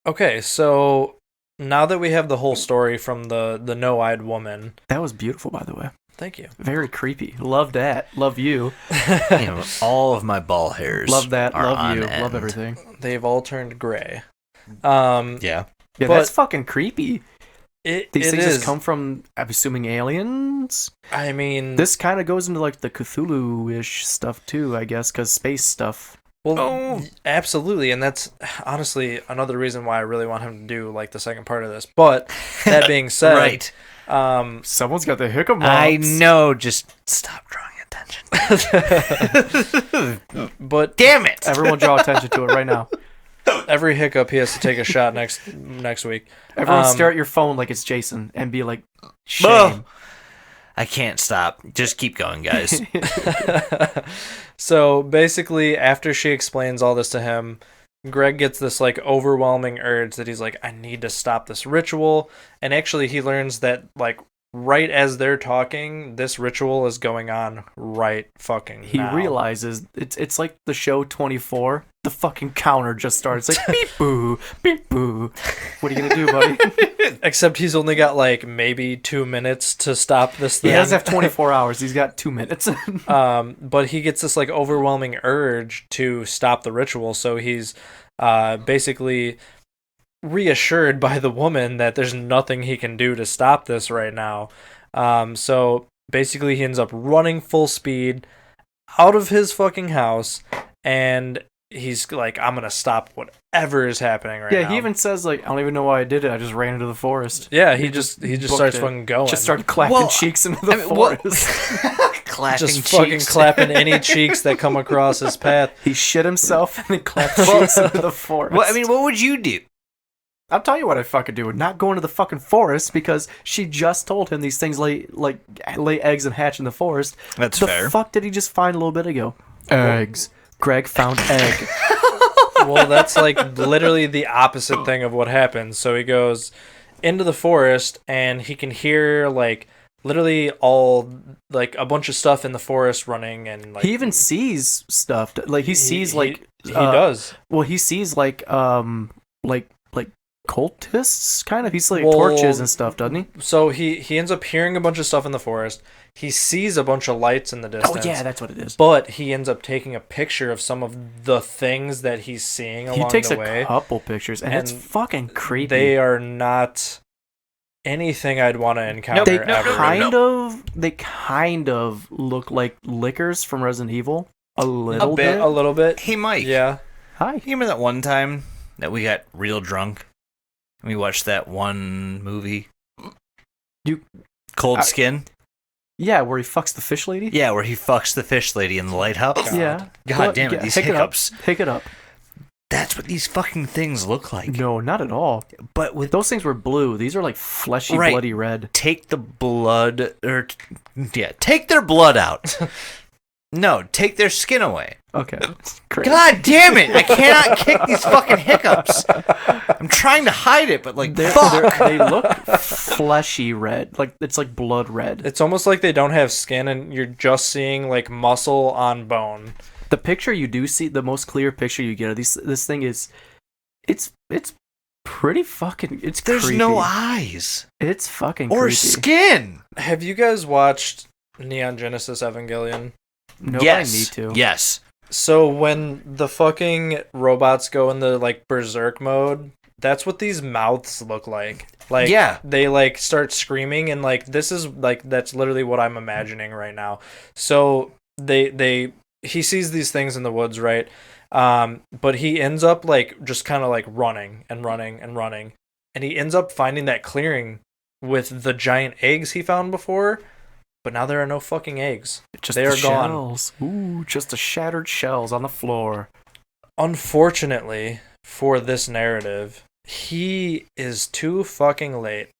Okay, so now that we have the whole story from the no-eyed woman... That was beautiful, by the way. Thank you. Very creepy. Love that. Love you. You know, all of my ball hairs. Love that. are Love on you. end. Love everything. They've all turned gray. Yeah. Yeah, But- that's fucking creepy. These It things is. just come from, I'm assuming, aliens? I mean... This kind of goes into like the Cthulhu-ish stuff too, I guess, because space stuff. Well, absolutely, and that's honestly another reason why I really want him to do like the second part of this. But that being said, Right. Someone's got the hiccup. I know. Just stop drawing attention. but Damn it. Everyone draw attention to it right now. every hiccup he has to take a shot next week. Everyone stare at your phone like it's Jason and be like, shame. Ugh. I can't stop. Just keep going, guys. So basically, after she explains all this to him, Greg gets this like overwhelming urge that he's like, I need to stop this ritual. And actually, he learns that like right as they're talking, this ritual is going on right fucking He now. realizes it's like the show 24, the fucking counter just started. It's like beep boo, beep boo. What are you gonna do, buddy? Except he's only got like maybe 2 minutes to stop this thing. He doesn't have 24 hours. He's got 2 minutes. But he gets this like overwhelming urge to stop the ritual, so he's basically reassured by the woman that there's nothing he can do to stop this right now. So basically he ends up running full speed out of his fucking house, and he's like, I'm gonna stop whatever is happening right now. Yeah, he even says like, I don't even know why I did it. I just ran into the forest. Yeah, he just starts it. fucking going. Just started clapping cheeks into the forest. Clapping just cheeks. fucking clapping any cheeks that come across his path. He shit himself and then clapped cheeks into the forest. Well, I mean, what would you do? I'll tell you what I fucking do. Not go into the fucking forest because she just told him these things lay eggs and hatch in the forest. That's the fair. The fuck did he just find a little bit ago? Eggs. Greg found egg. Well, that's like literally the opposite thing of what happens. So he goes into the forest and he can hear like literally all like a bunch of stuff in the forest running, and like he even sees stuff. Like he sees like he does. Well, he sees like cultists kind of. He's like torches and stuff, doesn't he? So he ends up hearing a bunch of stuff in the forest. He sees a bunch of lights in the distance. Oh yeah, that's what it is. But he ends up taking a picture of some of the things that he's seeing along the way. He takes a couple pictures, and it's fucking creepy. They are not anything I'd want to encounter ever. They kind of look like lickers from Resident Evil. A little bit. Hey, Mike. Yeah. Hi. You remember that one time that we got real drunk? And we watched that one movie? Cold Skin? Yeah, where he fucks the fish lady? Yeah, where he fucks the fish lady in the lighthouse. Yeah. God damn it, these hiccups. Pick it up. That's what these fucking things look like. No, not at all. But with those things were blue. These are like fleshy, bloody red. Take the blood, take their blood out. No, take their skin away. Okay. Great. God damn it! I cannot kick these fucking hiccups. I'm trying to hide it, but like, fuck. They look fleshy red. Like it's like blood red. It's almost like they don't have skin, and you're just seeing like muscle on bone. The picture you do see, the most clear picture you get of this thing is, it's pretty fucking. There's creepy. no eyes. It's fucking or creepy. Skin. Have you guys watched Neon Genesis Evangelion? No, yes. I need to. Yes. So when the fucking robots go into like berserk mode, that's what these mouths look like. Like they like start screaming, and like this is like that's literally what I'm imagining right now. So he sees these things in the woods, right? But he ends up like just kind of like running, and he ends up finding that clearing with the giant eggs he found before. But now there are no fucking eggs. They are gone. Ooh, just the shattered shells on the floor. Unfortunately for this narrative, he is too fucking late.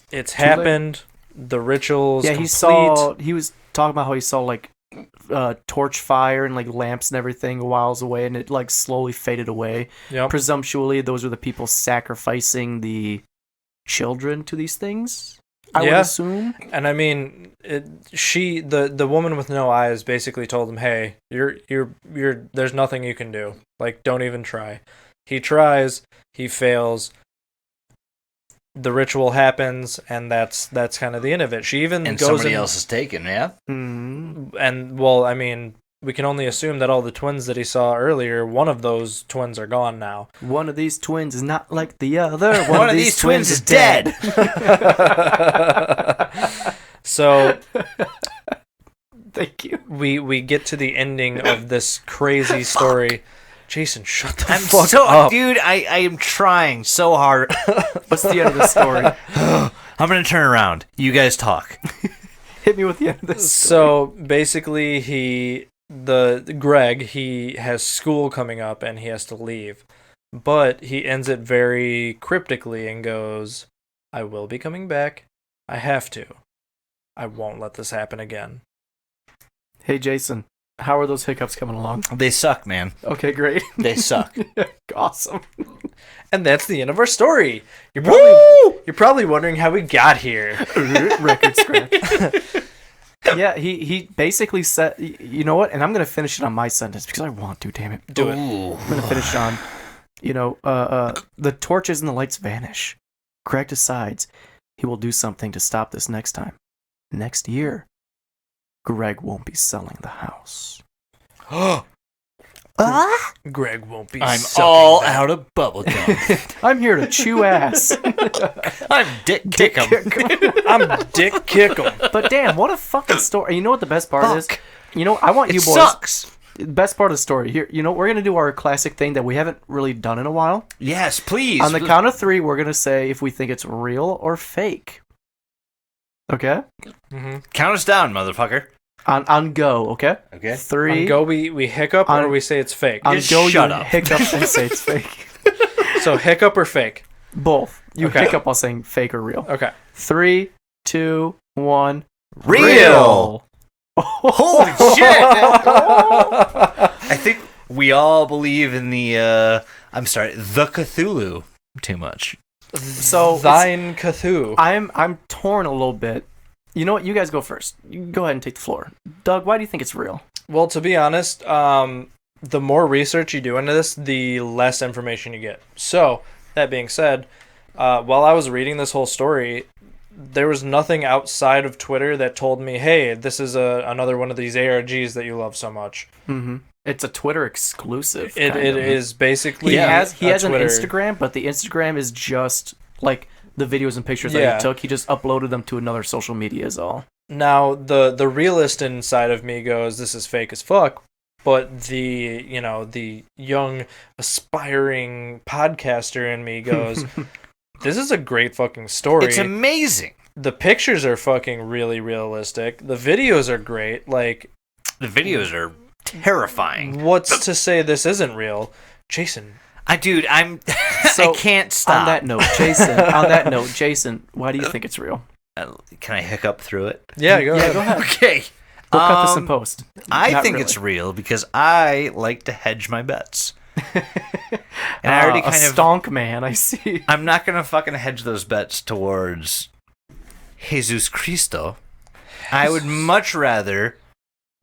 It's happened. The ritual's complete. He was talking about how he saw like torch fire and like lamps and everything miles away, and it like slowly faded away. Yep. Presumptually, those are the people sacrificing the children to these things. I would assume. And I mean, the woman with no eyes basically told him, "Hey, you're there's nothing you can do. Like, don't even try." He tries, he fails. The ritual happens, and that's kind of the end of it. She even goes somebody else is taken, yeah. Mm-hmm. And well, I mean, we can only assume that all the twins that he saw earlier, one of those twins are gone now. One of these twins is not like the other. One of these twins is dead. So, thank you. We get to the ending of this crazy story. Jason, shut the fuck up. Dude, I am trying so hard. What's the end of the story? I'm going to turn around. You guys talk. Hit me with the end of this story. So, basically, Greg, he has school coming up and he has to leave. But he ends it very cryptically and goes, I will be coming back. I have to. I won't let this happen again. Hey, Jason, how are those hiccups coming along? They suck, man. Okay, great. They suck. Awesome. And that's the end of our story. You're probably wondering how we got here. Record scratch. Yeah, he basically said, you know what? And I'm gonna finish it on my sentence because I want to. Damn it, Do it. I'm gonna finish on, the torches and the lights vanish. Greg decides he will do something to stop this next time. Next year, Greg won't be selling the house. Greg won't be. I'm sucking all that. out of bubblegum. I'm here to chew ass. I'm Dick Kickham. I'm Dick Kickham. But damn, what a fucking story! You know what the best part is? Fuck. You know, I want It you boys. sucks. Best part of the story here. You know, we're gonna do our classic thing that we haven't really done in a while. Yes, please. On the count of 3, we're gonna say if we think it's real or fake. Okay. Count us down, motherfucker. On go. Okay. Okay. 3. On go, we hiccup or On- we say it's fake. On Just go, shut you up. hiccup and say it's fake. So hiccup or fake? Both. You Okay. hiccup while saying fake or real. Okay. 3, 2, 1. Real. Holy shit! I think we all believe in the the Cthulhu too much. So Thine Cthulhu. I'm torn a little bit. You know what? You guys go first. You go ahead and take the floor. Doug, why do you think it's real? Well, to be honest, the more research you do into this, the less information you get. So, that being said, while I was reading this whole story, there was nothing outside of Twitter that told me, hey, this is another one of these ARGs that you love so much. Mm-hmm. It's a Twitter exclusive. It is basically He has an Twitter. Instagram, but the Instagram is just like the videos and pictures that Yeah. he took. He just uploaded them to another social media is all. Now, the realist inside of me goes, this is fake as fuck. But the young aspiring podcaster in me goes, this is a great fucking story. It's amazing. The pictures are fucking really realistic. The videos are great. Like, The videos are terrifying. what's to say this isn't real? Jason. I So, can't stop. On that note, Jason, why do you think it's real? Can I hiccup through it? Yeah, go ahead. Go ahead. Okay. We'll cut this in post. I Not think really. it's real because I like to hedge my bets. And I already a kind of stonk man, I see. I'm not gonna fucking hedge those bets towards Jesus Cristo. I would much rather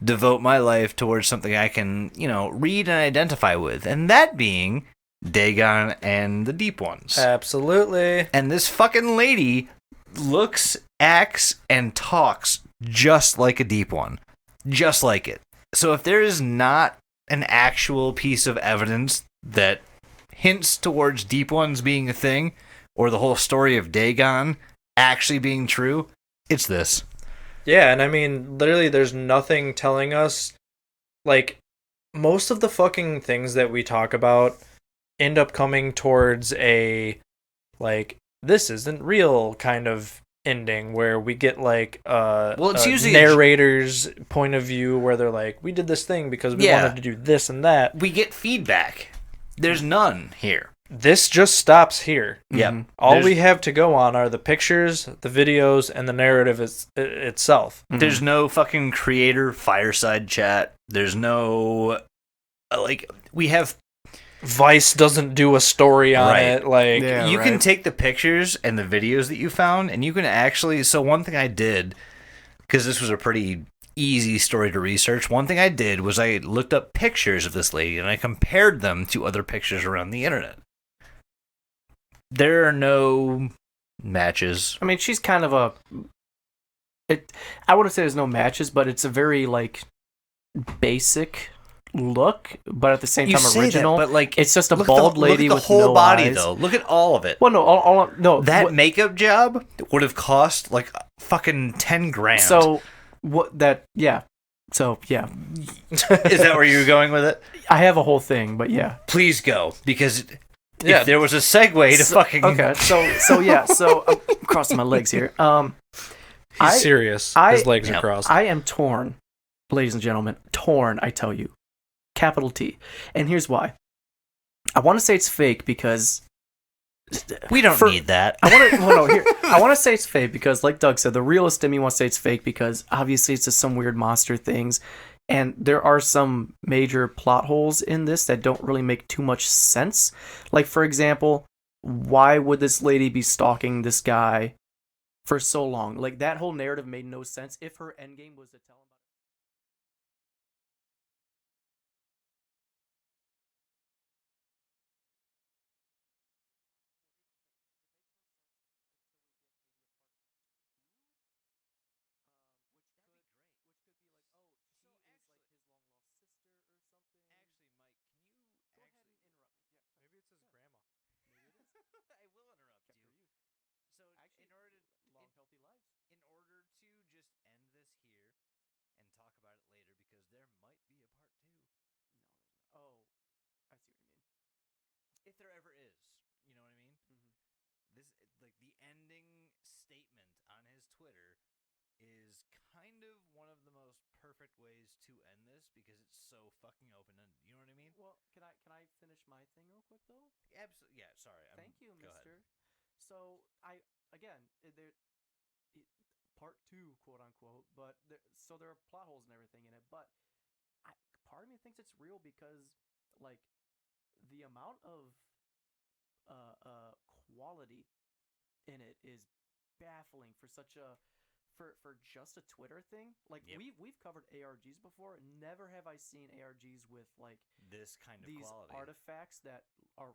devote my life towards something I can, read and identify with, and that being Dagon and the Deep Ones. Absolutely. And this fucking lady looks, acts, and talks just like a Deep One. Just like it. So if there is not an actual piece of evidence that hints towards Deep Ones being a thing, or the whole story of Dagon actually being true, it's this. Yeah, and I mean, literally, there's nothing telling us, like, most of the fucking things that we talk about end up coming towards a, like, this isn't real kind of ending where we get, like, it's a usually narrator's point of view where they're like, we did this thing because we Yeah. wanted to do this and that. We get feedback. There's none here. This just stops here. Yep. Mhm. All There's- we have to go on are the pictures, the videos, and the narrative itself. There's no fucking creator fireside chat. There's no we have Vice doesn't do a story on Right. it. Like, Yeah. you can right. take the pictures and the videos that you found, and you can actually. So one thing I did, because this was a pretty easy story to research, one thing I did was I looked up pictures of this lady and I compared them to other pictures around the internet. There are no matches. I mean, she's kind of I wouldn't say there's no matches, but it's a very, like, basic look, but at the same You time say that, original. but like It's just a look bald at the, lady look at with the whole no body eyes. though. Look at all of it. Well, no, no. That what- makeup job would have cost like fucking 10 grand. So what that? Yeah. So yeah, is that where you were going with it? I have a whole thing, but yeah. Please go, because Yeah. if there was a segue to So- fucking Okay. So yeah. So I'm crossing my legs here. he's serious. His legs yeah. are crossed. I am torn, ladies and gentlemen. Torn, I tell you. Capital T. And here's why. I want to say it's fake because we don't for- need that. I want to. Well, no, here. I want to say it's fake because, like Doug said, the realist in me wants to say it's fake because obviously it's just some weird monster things, and there are some major plot holes in this that don't really make too much sense. Like, for example, why would this lady be stalking this guy for so long. Like, that whole narrative made no sense. If her endgame was to tell him about it. Which could be like, oh, she is like his long lost sister or something. Actually, Mike, can you Go ahead and interrupt me. Yeah, Maybe it's his grandma. maybe it is. I will interrupt Kept you. her youth. So, Actually, in order long, healthy lives. in order to just end this here and talk about it later, because there might be a part 2. No, there's not. Oh, I see what you mean. If there ever is, you know what I mean? Mm-hmm. This, like, the ending statement on his Twitter is kind of one of the most perfect ways to end this because it's so fucking open-ended. You know what I mean? Well, can I finish my thing real quick though? Absolutely. Yeah. Sorry. Thank you, go ahead. Mister. So part 2, quote unquote, but there are plot holes and everything in it. But part of me thinks it's real because like the amount of quality in it is baffling for such a for just a Twitter thing. Like, Yep. we've covered ARGs before. Never have I seen ARGs with like This kind of these quality. artifacts that are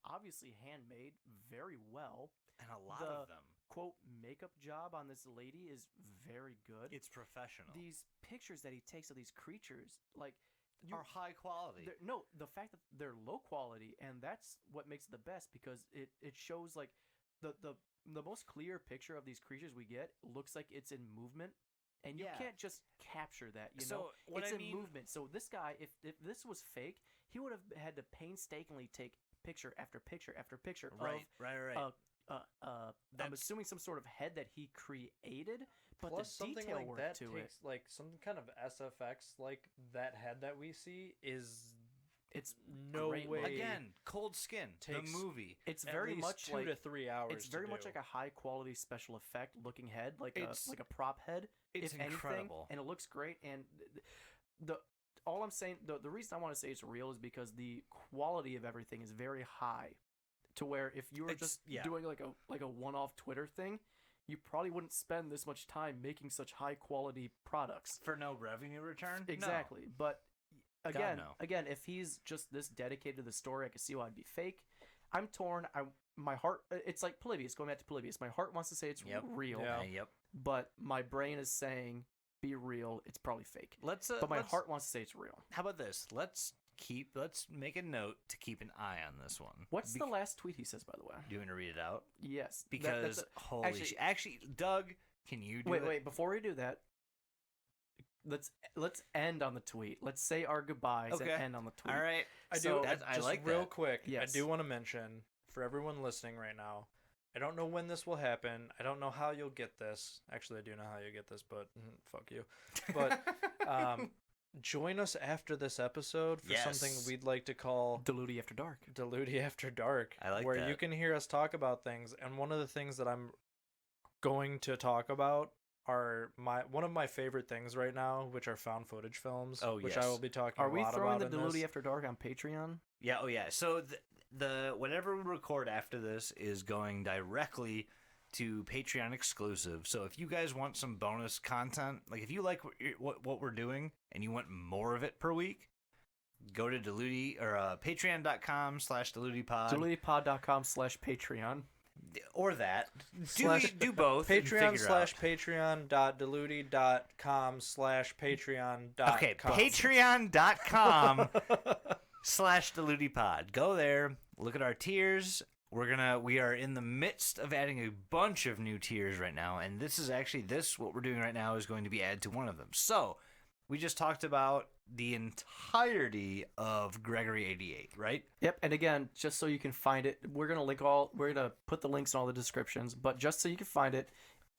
obviously handmade very well. And a lot The of them. quote makeup job on this lady is very good. It's professional. These pictures that he takes of these creatures, like, are high quality. no, the fact that they're low quality, and that's what makes it the best because it shows like the most clear picture of these creatures we get looks like it's in movement, and you Yeah. can't just capture that. You So, know, what it's I in mean- movement. So this guy, if this was fake, he would have had to painstakingly take picture after picture after picture Right. I'm assuming some sort of head that he created, but Plus, the something detail like work that to takes it, like some kind of SFX, like that head that we see is it's no great way. looking. Again, Cold Skin, Takes- the movie. It's at very least much 2 like to 3 hours. it's very to much do. like a high quality special effect looking head, like It's- a prop head. it's if anything, incredible. and it looks great. And all I'm saying, the reason I want to say it's real is because the quality of everything is very high, to where if you were It's- just yeah. doing like a one-off Twitter thing, you probably wouldn't spend this much time making such high quality products. For no revenue return? No. Exactly, but no. again, if he's just this dedicated to the story, I can see why it'd be fake. I'm torn. My heart, it's like Polybius, going back to Polybius. My heart wants to say it's Yep. real, Yeah. Yep. but my brain is saying be real. It's probably fake. Let's. But my heart wants to say it's real. How about this? Let's make a note to keep an eye on this one. What's the last tweet he says, by the way? Do you want to read it out? Yes, Because that's actually, Doug, can you do it? wait. Before we do that, let's end on the tweet. Let's say our goodbyes and end on the tweet. All right. I So- do. I Just like real that. quick. Yes. I do want to mention for everyone listening right now. I don't know when this will happen. I don't know how you'll get this. Actually, I do know how you get this, but fuck you. But join us after this episode for Yes. something we'd like to call Deludi After Dark. Deludi After Dark. I like where that. you can hear us talk about things. And one of the things that I'm going to talk about are one of my favorite things right now, which are found footage films. Oh, which yes. I will be talking Are a we lot throwing about the in Deludi this. After Dark on Patreon? Yeah. Oh, yeah. So the whatever we record after this is going directly to Patreon exclusive. So if you guys want some bonus content, like if you like what we're doing and you want more of it per week, go to patreon.com/deludipod. DeludiPod.com/Patreon. Or that. Slash- Do both. and figure out. Patreon/patreon.deludi.com/patreon.com. Okay, patreon.com/deludipod. Go there, look at our tiers. We are in the midst of adding a bunch of new tiers right now, and this is actually what we're doing right now is going to be added to one of them. So, we just talked about the entirety of Gr3gory88, right? Yep, and again, just so you can find it, we're gonna put the links in all the descriptions, but just so you can find it,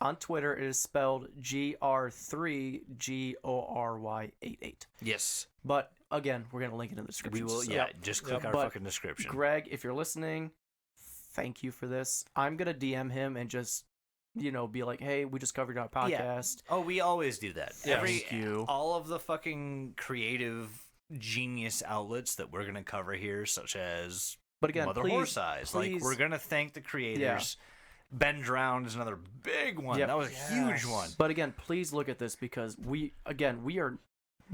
on Twitter it is spelled Gr3gory88. Yes. But again, we're gonna link it in the description. We will, just click our But fucking description. Greg, if you're listening, thank you for this. I'm gonna DM him and just be like, hey, we just covered our podcast. Oh, we always do that. Yeah. Thank you. All of the fucking creative genius outlets that we're going to cover here, such as But again, Mother please, Horse Eyes. Like, please- we're going to thank the creators Ben Drowned is another big one. Yep. That was a huge one. But again, please look at this because we are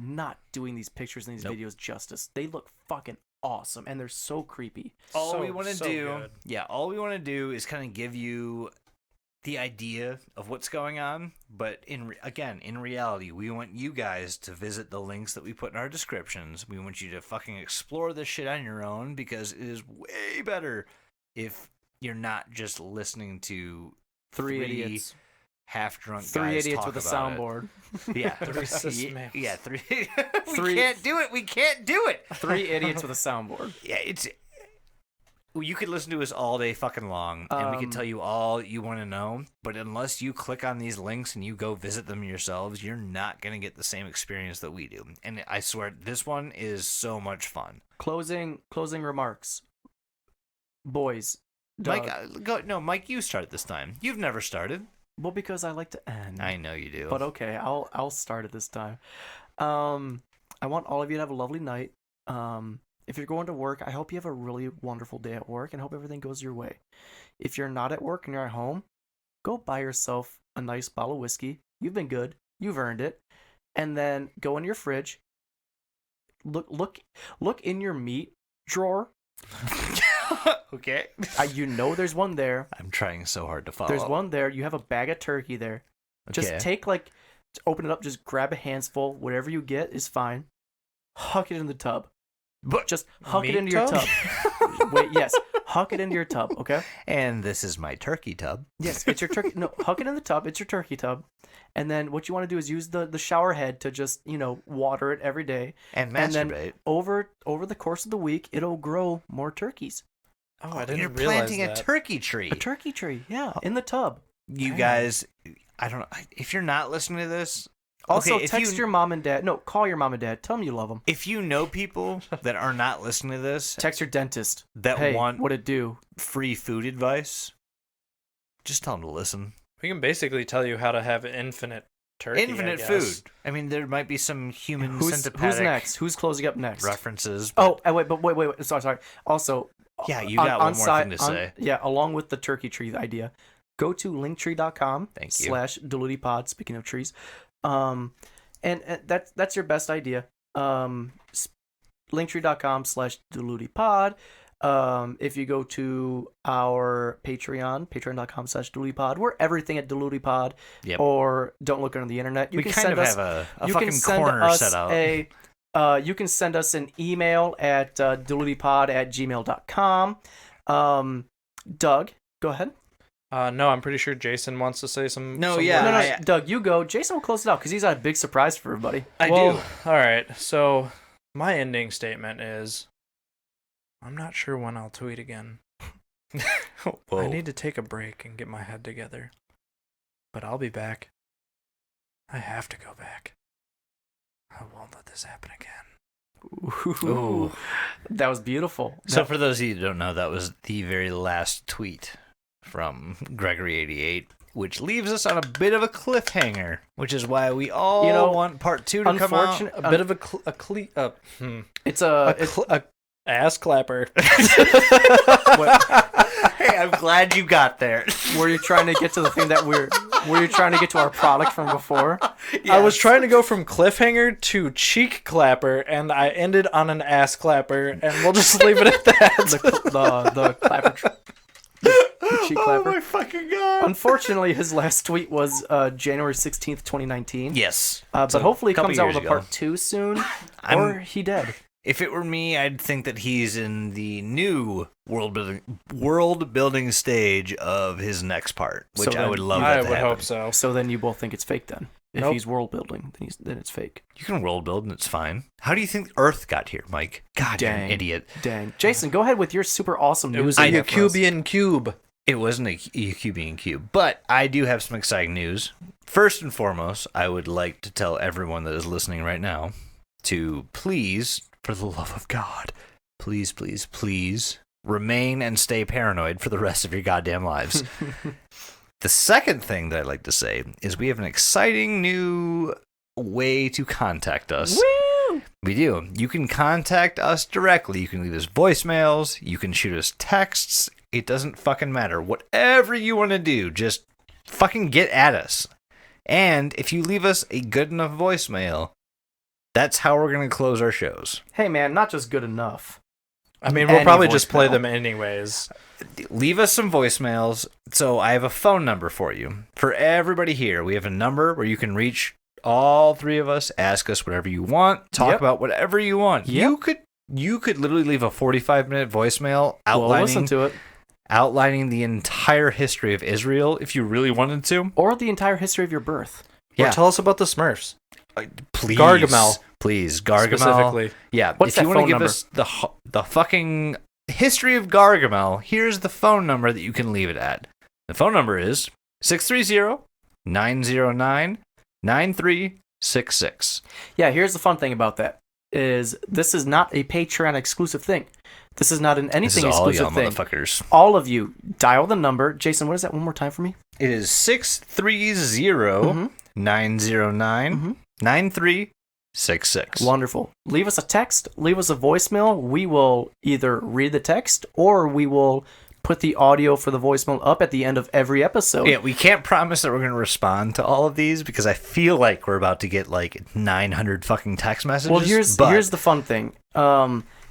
not doing these pictures and these videos justice. They look fucking awesome and they're so creepy. All we want to do, good. all we want to do is kind of give you the idea of what's going on, but in reality, we want you guys to visit the links that we put in our descriptions. We want you to fucking explore this shit on your own because it is way better if you're not just listening to Three idiots. half-drunk Three guys idiots talk with a about soundboard. It. Yeah, three. We can't do it. We can't do it. 3 idiots with a soundboard. Yeah, you could listen to us all day fucking long, and we can tell you all you want to know, but unless you click on these links and you go visit them yourselves, you're not going to get the same experience that we do. And I swear, this one is so much fun. Closing remarks. Boys. Doug. Mike, Mike, you start this time. You've never started. Well, because I like to end. I know you do. But okay, I'll start it this time. I want all of you to have a lovely night. If you're going to work, I hope you have a really wonderful day at work and hope everything goes your way. If you're not at work and you're at home, go buy yourself a nice bottle of whiskey. You've been good. You've earned it. And then go in your fridge. Look in your meat drawer. Okay. You know there's one there. I'm trying so hard to follow. There's one there. You have a bag of turkey there. Okay. Just take open it up. Just grab a handful. Whatever you get is fine. Huck it in the tub. But just huck it meat into your tub? tub. Wait, yes. Huck it into your tub, okay? And this is my turkey tub. Yes, it's your turkey. No, huck it in the tub. It's your turkey tub. And then what you want to do is use the shower head to just, water it every day. And masturbate. And then over the course of the week, it'll grow more turkeys. Oh, I didn't You're realize planting that. a turkey tree. A turkey tree, yeah, in the tub. You guys, I don't know. If you're not listening to this... Also, okay, text your mom and dad. No, call your mom and dad. Tell them you love them. If you know people that are not listening to this, Text your dentist. that Hey, want what it do? free food advice, just tell them to listen. We can basically tell you how to have infinite turkey. Infinite I food. guess. I mean, there might be some human Who's sympathetic next? Who's closing up next? references. Oh, wait. Sorry. Also, yeah, you got one more thing to say. Yeah, along with the turkey tree idea, go to linktree.com Thank you. /DilutiPod, speaking of trees. And that's your best idea. Linktree.com /DilutiPod. If you go to our patreon.com /DilutiPod, we're everything at DilutiPod. Yep. Or don't look under the internet. We kind of have a fucking corner set out. You can send us an email at dilutipod@gmail.com. Doug, go ahead. No, I'm pretty sure Jason wants to say some. No, some yeah. words. No, Doug, you go. Jason will close it out because he's got a big surprise for everybody. I do. All right. So my ending statement is, I'm not sure when I'll tweet again. I need to take a break and get my head together. But I'll be back. I have to go back. I won't let this happen again. Ooh. That was beautiful. So for those of you who don't know, that was the very last tweet from Gr3gory88, which leaves us on a bit of a cliffhanger, which is why we all want part 2 to come out. A bit of a It's a ass clapper. Hey, I'm glad you got there. were you trying to get to the thing that were you trying to get to our product from before? Yes. I was trying to go from cliffhanger to cheek clapper, and I ended on an ass clapper, and we'll just leave it at that. the clapper. The cheek clapper. Oh my fucking god. Unfortunately, his last tweet was January 16th, 2019. Yes. But So, hopefully he couple comes out years with a ago. part 2 soon, or he dead. If it were me, I'd think that he's in the new world building stage of his next part, which So I then would love I that to would happen. hope so. So then you both think it's fake then. If Nope. he's world building, then it's fake. You can world build and it's fine. How do you think Earth got here, Mike? God, you're an Dang. idiot. Dang. Jason, go ahead with your super awesome It news. was that a you have for us. Yacubian cube. It wasn't a Yacubian cube, but I do have some exciting news. First and foremost, I would like to tell everyone that is listening right now to please, for the love of God, please, please, please remain and stay paranoid for the rest of your goddamn lives. The second thing that I'd like to say is we have an exciting new way to contact us. Woo! We do. You can contact us directly. You can leave us voicemails. You can shoot us texts. It doesn't fucking matter. Whatever you want to do, just fucking get at us. And if you leave us a good enough voicemail, that's how we're going to close our shows. Hey, man, not just good enough. I mean, we'll probably just play voicemail. them anyways. Leave us some voicemails. So I have a phone number for you. For everybody here, we have a number where you can reach all three of us, ask us whatever you want, talk about whatever you want. Yep. You could literally leave a 45-minute voicemail We'll listen to it. outlining the entire history of Israel if you really wanted to. Or the entire history of your birth. Or tell us about the Smurfs. Please. Gargamel. Please, Gargamel. Specifically. Yeah, What's if you that want to phone give us the fucking history of Gargamel, here's the phone number that you can leave it at. The phone number is 630-909-9366. Yeah, here's the fun thing about that. Is this is not a Patreon exclusive thing. This is not an anything This is all exclusive y'all thing. motherfuckers. All of you, dial the number. Jason, what is that one more time for me? It is 630-909-9366. Wonderful. Leave us a text, leave us a voicemail. We will either read the text or we will put the audio for the voicemail up at the end of every episode. Yeah, we can't promise that we're going to respond to all of these because I feel like we're about to get like 900 fucking text messages. Well, here's the fun thing.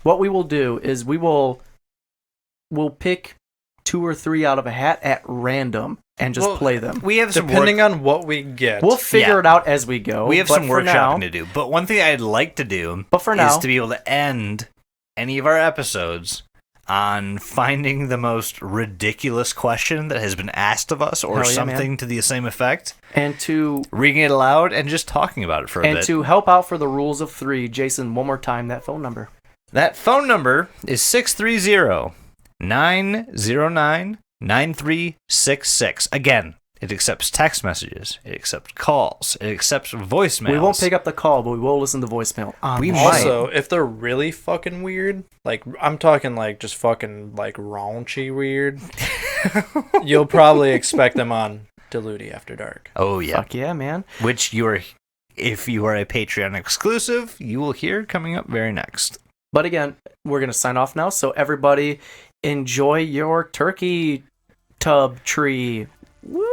What we will do is we'll pick 2 or 3 out of a hat at random and just play them. We have some Depending on what we get. We'll figure it out as we go. We have but some for workshopping now, to do. But one thing I'd like to do is to be able to end any of our episodes on finding the most ridiculous question that has been asked of us or something to the same effect. And to reading it aloud and just talking about it for a bit. And to help out for the rules of 3, Jason, one more time, that phone number. That phone number is 630-909-9366. Again, it accepts text messages, it accepts calls, it accepts voicemails. We won't pick up the call, but we will listen to voicemail. We Also, if they're really fucking weird, like I'm talking like just fucking like raunchy weird, you'll probably expect them on Diluti After Dark. Oh yeah. Fuck yeah, man. Which if you are a Patreon exclusive, you will hear coming up very next. But again, we're going to sign off now, so everybody enjoy your turkey tub tree. Woo!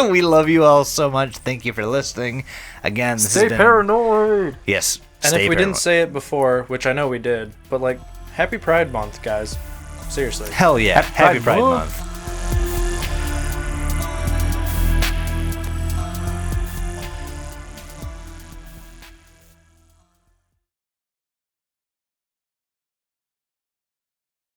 We love you all so much. Thank you for listening. Again, this Stay has been... paranoid. Yes. And if we didn't say it before, which I know we did, but like, Happy Pride Month, guys. Seriously. Hell yeah. Happy Pride Month.